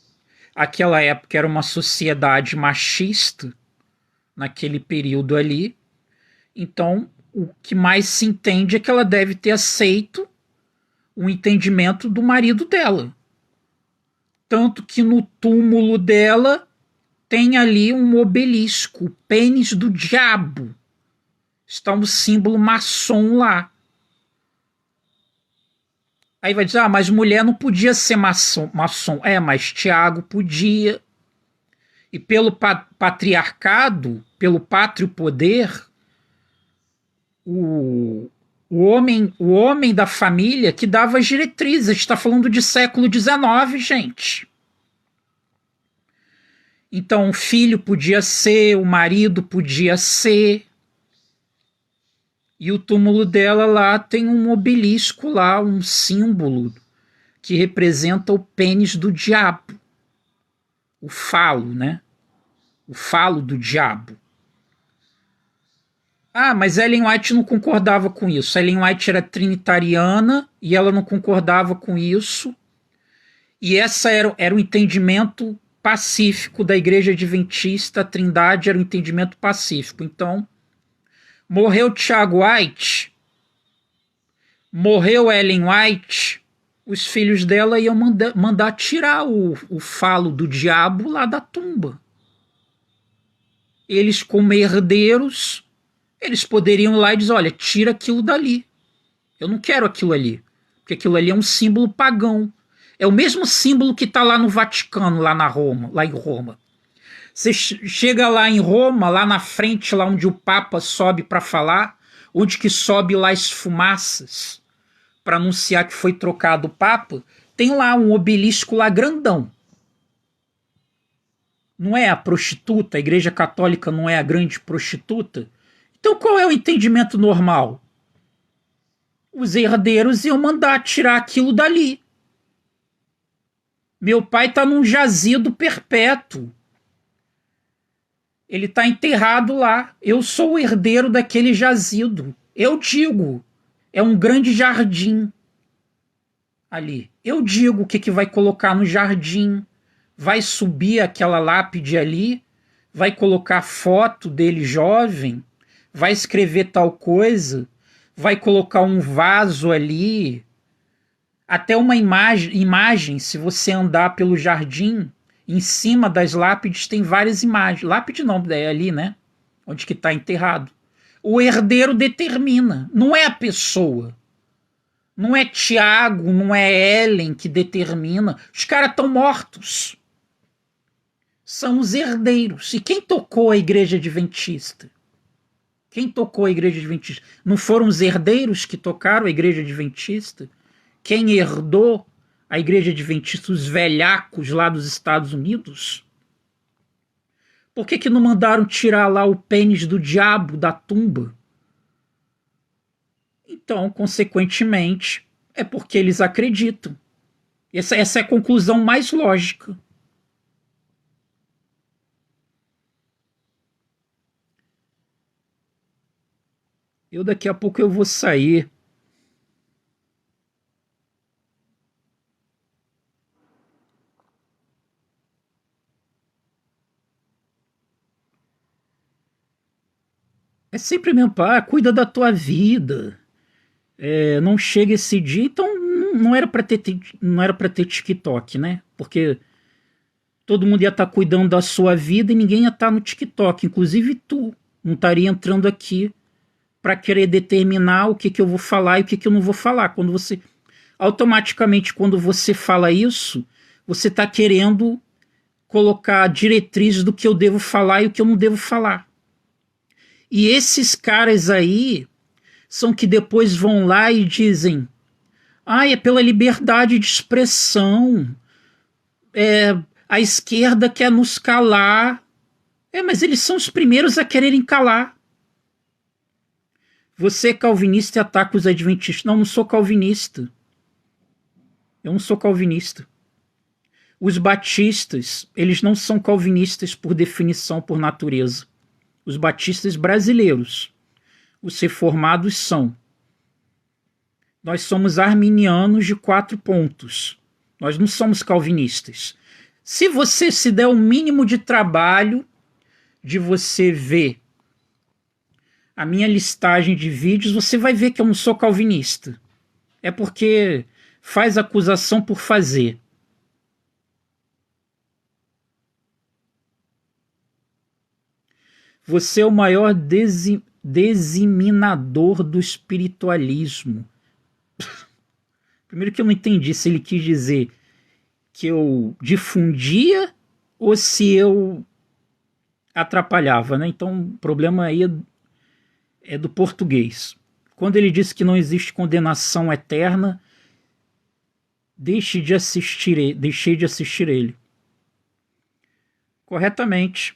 aquela época era uma sociedade machista, naquele período ali. Então, o que mais se entende é que ela deve ter aceito o entendimento do marido dela. Tanto que no túmulo dela tem ali um obelisco, o pênis do diabo. Está um símbolo maçom lá. Aí vai dizer, mas mulher não podia ser maçom. Mas Tiago podia. E pelo patriarcado, pelo pátrio poder, o homem da família que dava as diretrizes. A gente está falando de século XIX, gente. Então, o filho podia ser, o marido podia ser. E o túmulo dela lá tem um obelisco lá, um símbolo que representa o pênis do diabo. O falo, né? O falo do diabo. Mas Ellen White não concordava com isso. Ellen White era trinitariana e ela não concordava com isso. E essa era o entendimento pacífico da Igreja Adventista. A Trindade era o entendimento pacífico. Então, morreu Tiago White, morreu Ellen White, os filhos dela iam mandar tirar o falo do diabo lá da tumba. Eles, como herdeiros, eles poderiam ir lá e dizer, olha, tira aquilo dali. Eu não quero aquilo ali, porque aquilo ali é um símbolo pagão. É o mesmo símbolo que está lá no Vaticano, lá em Roma. Você chega lá em Roma, lá na frente, lá onde o Papa sobe para falar, onde que sobe lá as fumaças para anunciar que foi trocado o Papa, tem lá um obelisco lá grandão. Não é a prostituta, a Igreja Católica não é a grande prostituta? Então qual é o entendimento normal? Os herdeiros iam mandar tirar aquilo dali. Meu pai está num jazido perpétuo. Ele está enterrado lá. Eu sou o herdeiro daquele jazido. Eu digo, é um grande jardim ali. Eu digo o que vai colocar no jardim. Vai subir aquela lápide ali, vai colocar foto dele jovem, vai escrever tal coisa, vai colocar um vaso ali, até uma imagem, se você andar pelo jardim, em cima das lápides tem várias imagens. Lápide não, é ali, né? Onde que está enterrado. O herdeiro determina, não é a pessoa. Não é Tiago, não é Ellen que determina. Os caras estão mortos. São os herdeiros. E quem tocou a Igreja Adventista? Quem tocou a Igreja Adventista? Não foram os herdeiros que tocaram a Igreja Adventista? Quem herdou a Igreja Adventista? Os velhacos lá dos Estados Unidos? Por que não mandaram tirar lá o pênis do diabo da tumba? Então, consequentemente, é porque eles acreditam. Essa é a conclusão mais lógica. Daqui a pouco eu vou sair. É sempre mesmo, cuida da tua vida. Não chega esse dia, então não era para ter TikTok, né? Porque todo mundo ia estar cuidando da sua vida e ninguém ia estar no TikTok. Inclusive tu não estaria entrando aqui para querer determinar o que eu vou falar e o que eu não vou falar. Automaticamente, quando você fala isso, você está querendo colocar diretrizes do que eu devo falar e o que eu não devo falar. E esses caras aí são que depois vão lá e dizem: é pela liberdade de expressão, a esquerda quer nos calar. Mas eles são os primeiros a quererem calar. Você é calvinista e ataca os adventistas. Não sou calvinista. Eu não sou calvinista. Os batistas, eles não são calvinistas por definição, por natureza. Os batistas brasileiros, os reformados são. Nós somos arminianos de 4 pontos. Nós não somos calvinistas. Se você se der o mínimo de trabalho de você ver a minha listagem de vídeos, você vai ver que eu não sou calvinista. É porque faz acusação por fazer. Você é o maior disseminador do espiritualismo. Primeiro que eu não entendi se ele quis dizer que eu difundia ou se eu atrapalhava, né? Então o problema aí é do português. Quando ele disse que não existe condenação eterna, deixei de assistir ele. Corretamente.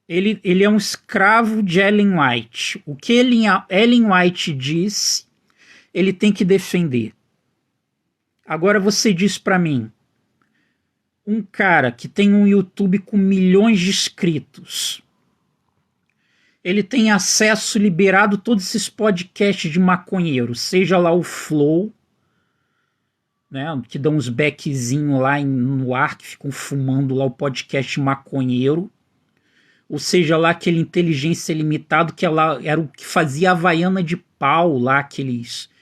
Ele é um escravo de Ellen White. O que Ellen White disse, ele tem que defender. Agora você diz para mim, um cara que tem um YouTube com milhões de inscritos, ele tem acesso liberado a todos esses podcasts de maconheiro, seja lá o Flow, né, que dão uns beckzinhos lá no ar, que ficam fumando lá o podcast maconheiro, ou seja lá aquele Inteligência Limitado, que era o que fazia a Havaiana de pau lá,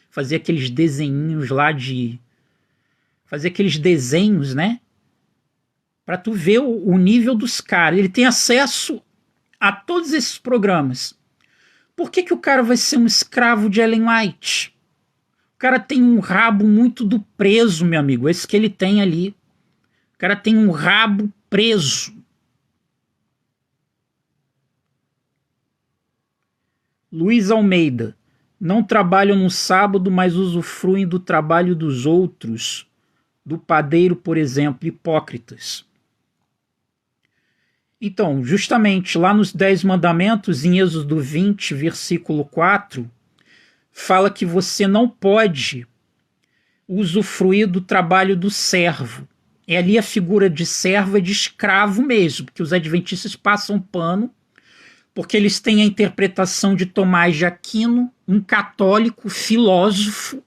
fazia aqueles desenhinhos lá fazia aqueles desenhos, né? Pra tu ver o nível dos caras. Ele tem acesso a todos esses programas. Por que o cara vai ser um escravo de Ellen White? O cara tem um rabo muito do preso, meu amigo. Esse que ele tem ali. O cara tem um rabo preso. Luiz Almeida. Não trabalham no sábado, mas usufruem do trabalho dos outros. Do padeiro, por exemplo, hipócritas. Então, justamente lá nos 10 mandamentos, em Êxodo 20, versículo 4, fala que você não pode usufruir do trabalho do servo. E ali a figura de servo é de escravo mesmo, porque os adventistas passam pano, porque eles têm a interpretação de Tomás de Aquino, um católico filósofo,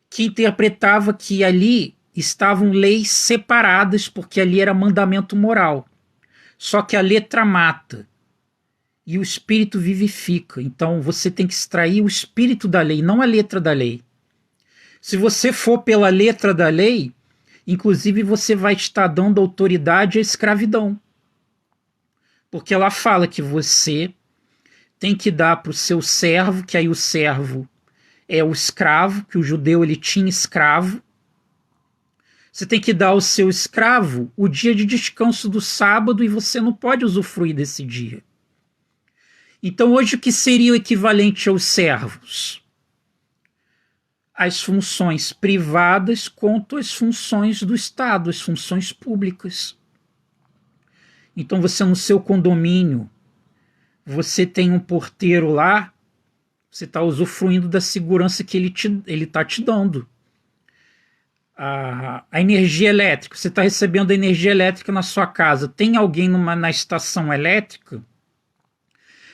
que interpretava que ali estavam leis separadas, porque ali era mandamento moral. Só que a letra mata e o espírito vivifica. Então você tem que extrair o espírito da lei, não a letra da lei. Se você for pela letra da lei, inclusive você vai estar dando autoridade à escravidão. Porque ela fala que você tem que dar para o seu servo, que aí o servo é o escravo, que o judeu ele tinha escravo. Você tem que dar ao seu escravo o dia de descanso do sábado e você não pode usufruir desse dia. Então hoje o que seria o equivalente aos servos? As funções privadas contra as funções do Estado, as funções públicas. Então você no seu condomínio, você tem um porteiro lá, você está usufruindo da segurança que ele está te dando. A energia elétrica, você está recebendo a energia elétrica na sua casa. Tem alguém na estação elétrica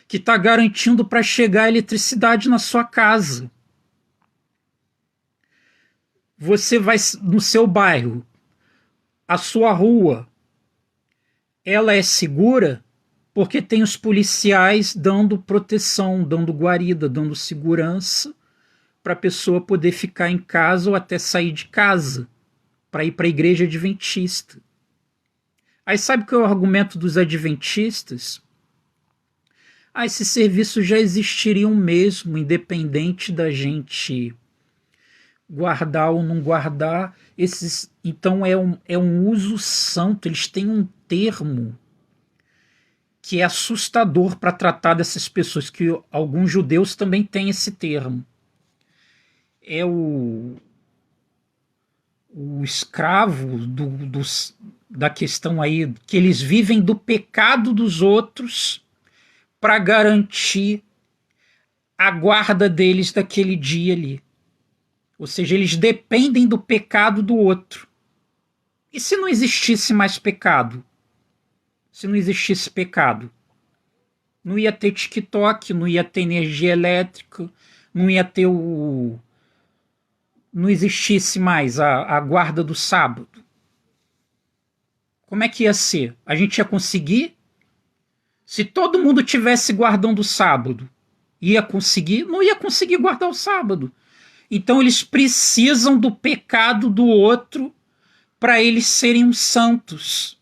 que está garantindo para chegar a eletricidade na sua casa. Você vai no seu bairro, a sua rua, ela é segura porque tem os policiais dando proteção, dando guarida, dando segurança para a pessoa poder ficar em casa ou até sair de casa para ir para a igreja adventista. Aí sabe qual é o argumento dos adventistas? Esses serviços já existiriam mesmo, independente da gente guardar ou não guardar. Então é um uso santo, eles têm um termo que é assustador para tratar dessas pessoas, que alguns judeus também têm esse termo. É o escravo da questão aí, que eles vivem do pecado dos outros para garantir a guarda deles daquele dia ali. Ou seja, eles dependem do pecado do outro. E se não existisse mais pecado? Se não existisse pecado? Não ia ter TikTok, não ia ter energia elétrica, não ia ter não existisse mais a guarda do sábado. Como é que ia ser? A gente ia conseguir? Se todo mundo tivesse guardando o sábado, ia conseguir? Não ia conseguir guardar o sábado. Então eles precisam do pecado do outro para eles serem uns santos.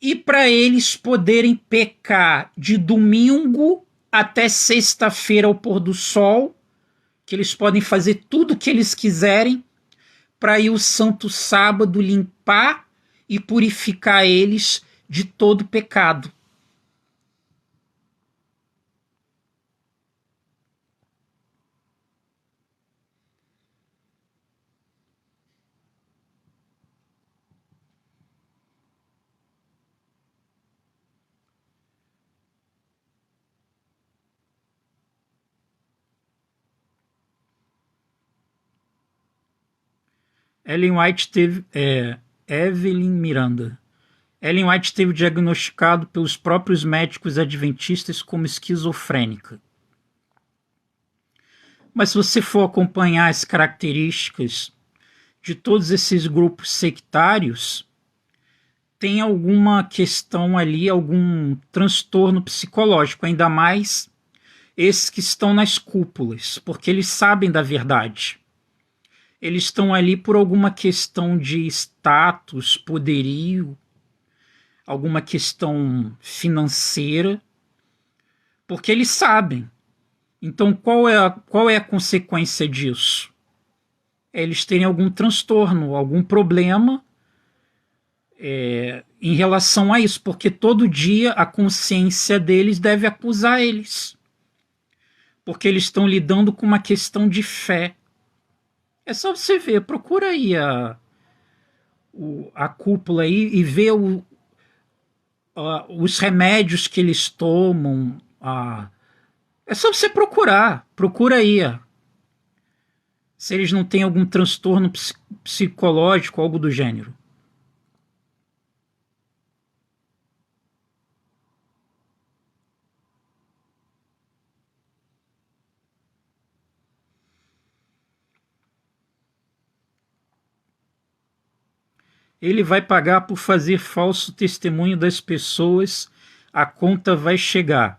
E para eles poderem pecar de domingo até sexta-feira ao pôr do sol, que eles podem fazer tudo o que eles quiserem, para ir o santo sábado limpar e purificar eles de todo pecado. Evelyn Miranda. Ellen White teve diagnosticado pelos próprios médicos adventistas como esquizofrênica. Mas se você for acompanhar as características de todos esses grupos sectários, tem alguma questão ali, algum transtorno psicológico, ainda mais esses que estão nas cúpulas, porque eles sabem da verdade. Eles estão ali por alguma questão de status, poderio, alguma questão financeira, porque eles sabem. Então, qual é a consequência disso? É eles terem algum transtorno, algum problema em relação a isso, porque todo dia a consciência deles deve acusar eles, porque eles estão lidando com uma questão de fé. É só você ver, procura aí a cúpula aí e ver os remédios que eles tomam. É só você procura aí. Se eles não têm algum transtorno psicológico, algo do gênero. Ele vai pagar por fazer falso testemunho das pessoas, a conta vai chegar.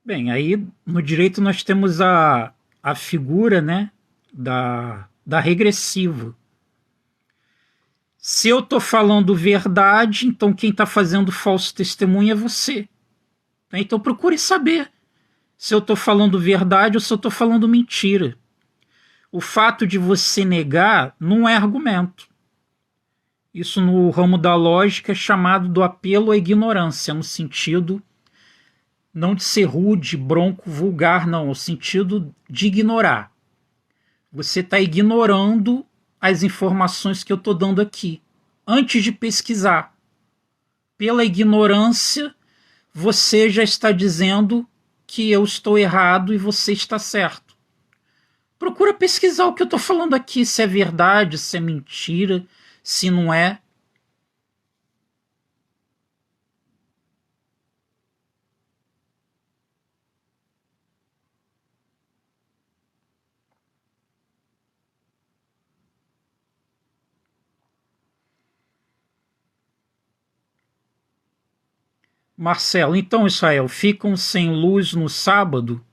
Bem, aí no direito nós temos a figura, né, da regressiva. Se eu estou falando verdade, então quem está fazendo falso testemunho é você. Então procure saber se eu estou falando verdade ou se eu estou falando mentira. O fato de você negar não é argumento. Isso no ramo da lógica é chamado do apelo à ignorância, no sentido não de ser rude, bronco, vulgar, não, no sentido de ignorar. Você está ignorando as informações que eu estou dando aqui, antes de pesquisar. Pela ignorância, você já está dizendo que eu estou errado e você está certo. Procura pesquisar o que eu estou falando aqui, se é verdade, se é mentira, se não é. Marcelo, então, Israel, ficam sem luz no sábado?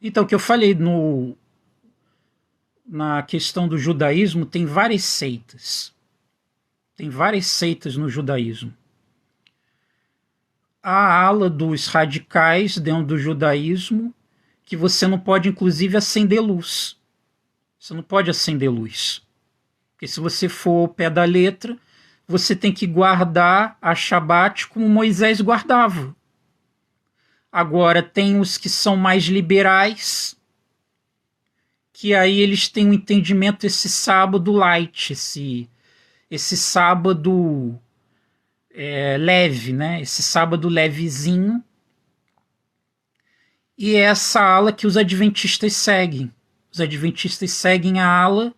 Então, o que eu falei na questão do judaísmo, tem várias seitas. Tem várias seitas no judaísmo. a ala dos radicais dentro do judaísmo que você não pode, inclusive, acender luz. Você não pode acender luz. Porque se você for ao pé da letra, você tem que guardar a Shabat como Moisés guardava. Agora, tem os que são mais liberais, que aí eles têm um entendimento, esse sábado light, esse sábado leve, né? Esse sábado levezinho. E é essa ala que os adventistas seguem. Os adventistas seguem a ala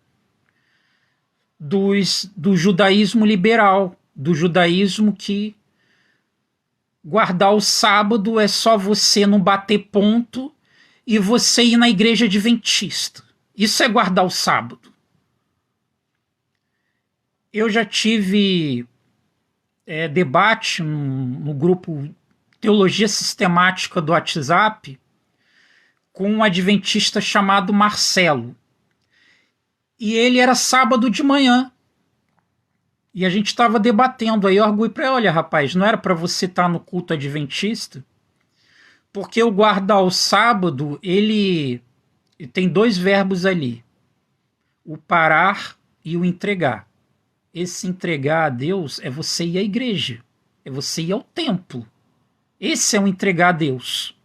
do judaísmo liberal, do judaísmo que guardar o sábado é só você não bater ponto e você ir na igreja adventista. Isso é guardar o sábado. Eu já tive debate no grupo Teologia Sistemática do WhatsApp com um adventista chamado Marcelo. E ele era sábado de manhã. E a gente estava debatendo. Aí eu arguí para ele, olha, rapaz, não era para você estar no culto adventista? Porque o guardar o sábado, ele tem dois verbos ali. O parar e o entregar. Esse entregar a Deus é você ir à igreja. É você ir ao templo. Esse é o entregar a Deus.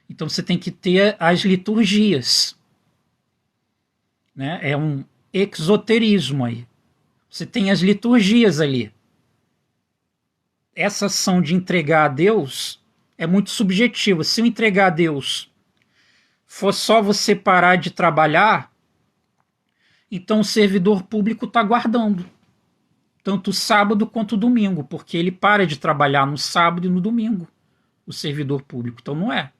Então você tem que ter as liturgias. Né? É um exoterismo aí. Você tem as liturgias ali. Essa ação de entregar a Deus é muito subjetiva. Se o entregar a Deus for só você parar de trabalhar, então o servidor público está guardando. Tanto o sábado quanto o domingo, porque ele para de trabalhar no sábado e no domingo, o servidor público. Então não é.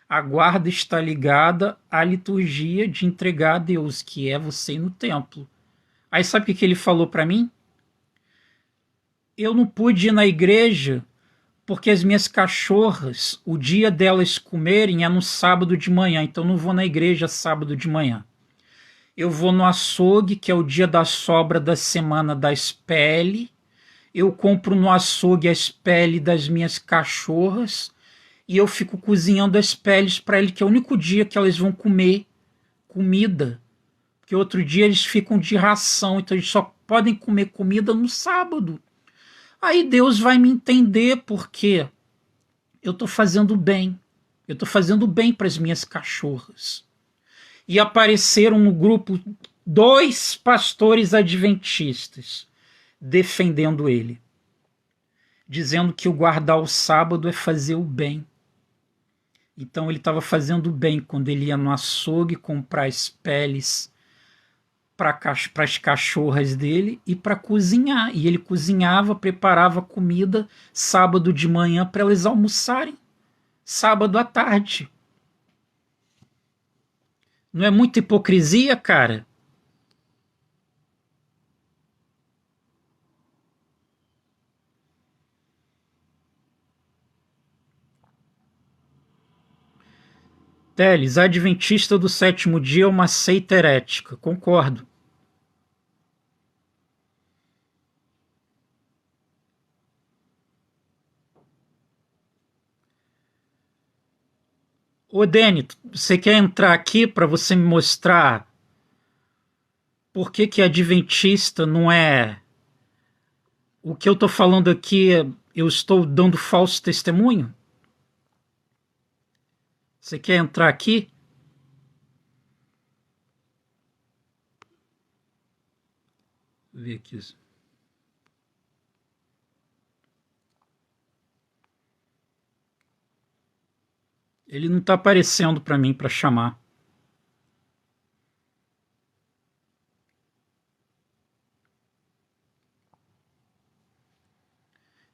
A guarda está ligada à liturgia de entregar a Deus, que é você ir no templo. Aí sabe o que ele falou para mim? Eu não pude ir na igreja porque as minhas cachorras, o dia delas comerem é no sábado de manhã, então não vou na igreja sábado de manhã. Eu vou no açougue, que é o dia da sobra da semana das peles. Eu compro no açougue as peles das minhas cachorras e eu fico cozinhando as peles para ele, que é o único dia que elas vão comer comida. Porque outro dia eles ficam de ração, então eles só podem comer comida no sábado. Aí Deus vai me entender porque eu estou fazendo bem. Eu estou fazendo bem para as minhas cachorras. E apareceram no grupo 2 pastores adventistas defendendo ele, dizendo que o guardar o sábado é fazer o bem. Então ele estava fazendo o bem quando ele ia no açougue comprar as peles para as cachorras dele e para cozinhar. E ele cozinhava, preparava comida sábado de manhã para elas almoçarem sábado à tarde. Não é muita hipocrisia, cara? Teles, a adventista do sétimo dia é uma seita herética. Concordo. Ô, Deni, você quer entrar aqui para você me mostrar por que adventista não é... O que eu estou falando aqui, eu estou dando falso testemunho? Você quer entrar aqui? Vou ver aqui. Ele não está aparecendo para mim para chamar.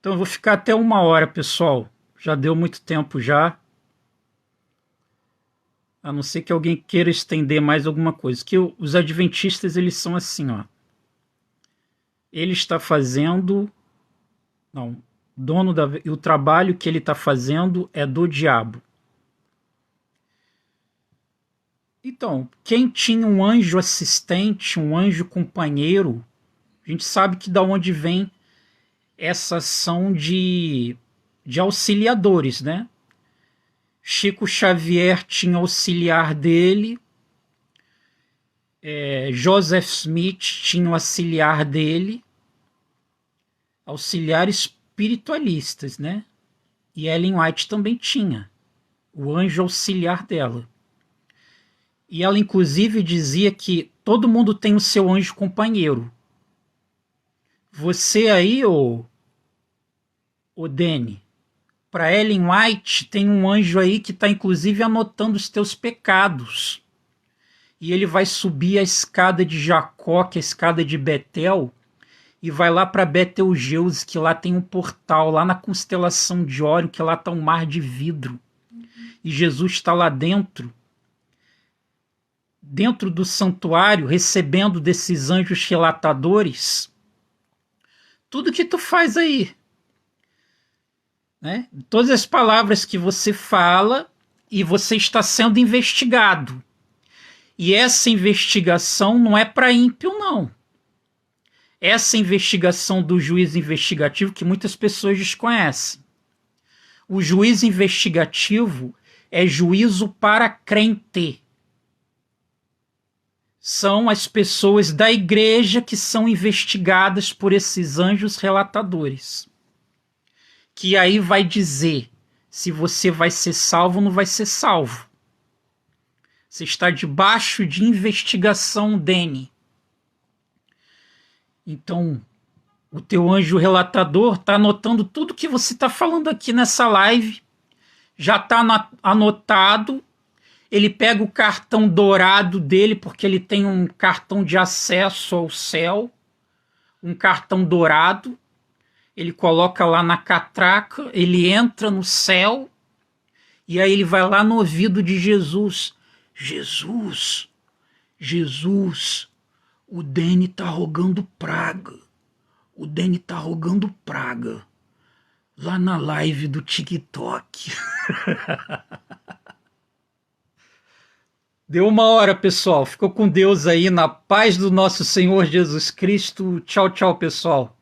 Então eu vou ficar até 1 hora, pessoal. Já deu muito tempo já. A não ser que alguém queira estender mais alguma coisa. Que os adventistas, eles são assim, ó. Ele está fazendo... Não, dono da... E o trabalho que ele está fazendo é do diabo. Então, quem tinha um anjo assistente, um anjo companheiro, a gente sabe que da onde vem essa ação de de auxiliadores, né? Chico Xavier tinha auxiliar dele, Joseph Smith tinha o auxiliar dele, auxiliar espiritualistas, né? E Ellen White também tinha o anjo auxiliar dela. E ela, inclusive, dizia que todo mundo tem o seu anjo companheiro. Você aí, ô Dene, para Ellen White tem um anjo aí que está, inclusive, anotando os teus pecados. E ele vai subir a escada de Jacó, que é a escada de Betel, e vai lá para Betelgeuse, que lá tem um portal, lá na constelação de Órion, que lá está um mar de vidro. E Jesus está lá dentro do santuário, recebendo desses anjos relatadores tudo que tu faz aí, né? Todas as palavras que você fala, e você está sendo investigado. E essa investigação não é para ímpio, não. Essa investigação do juiz investigativo que muitas pessoas desconhecem. O juiz investigativo é juízo para crente. São as pessoas da igreja que são investigadas por esses anjos relatadores. Que aí vai dizer se você vai ser salvo ou não vai ser salvo. Você está debaixo de investigação, Dene. Então, o teu anjo relatador está anotando tudo que você está falando aqui nessa live. Já está anotado. Ele pega o cartão dourado dele, porque ele tem um cartão de acesso ao céu, um cartão dourado. Ele coloca lá na catraca, ele entra no céu, e aí ele vai lá no ouvido de Jesus. Jesus, Jesus, o Dene tá rogando praga. O Dene tá rogando praga. Lá na live do TikTok. Deu 1 hora, pessoal. Ficou com Deus aí, na paz do nosso Senhor Jesus Cristo. Tchau, tchau, pessoal.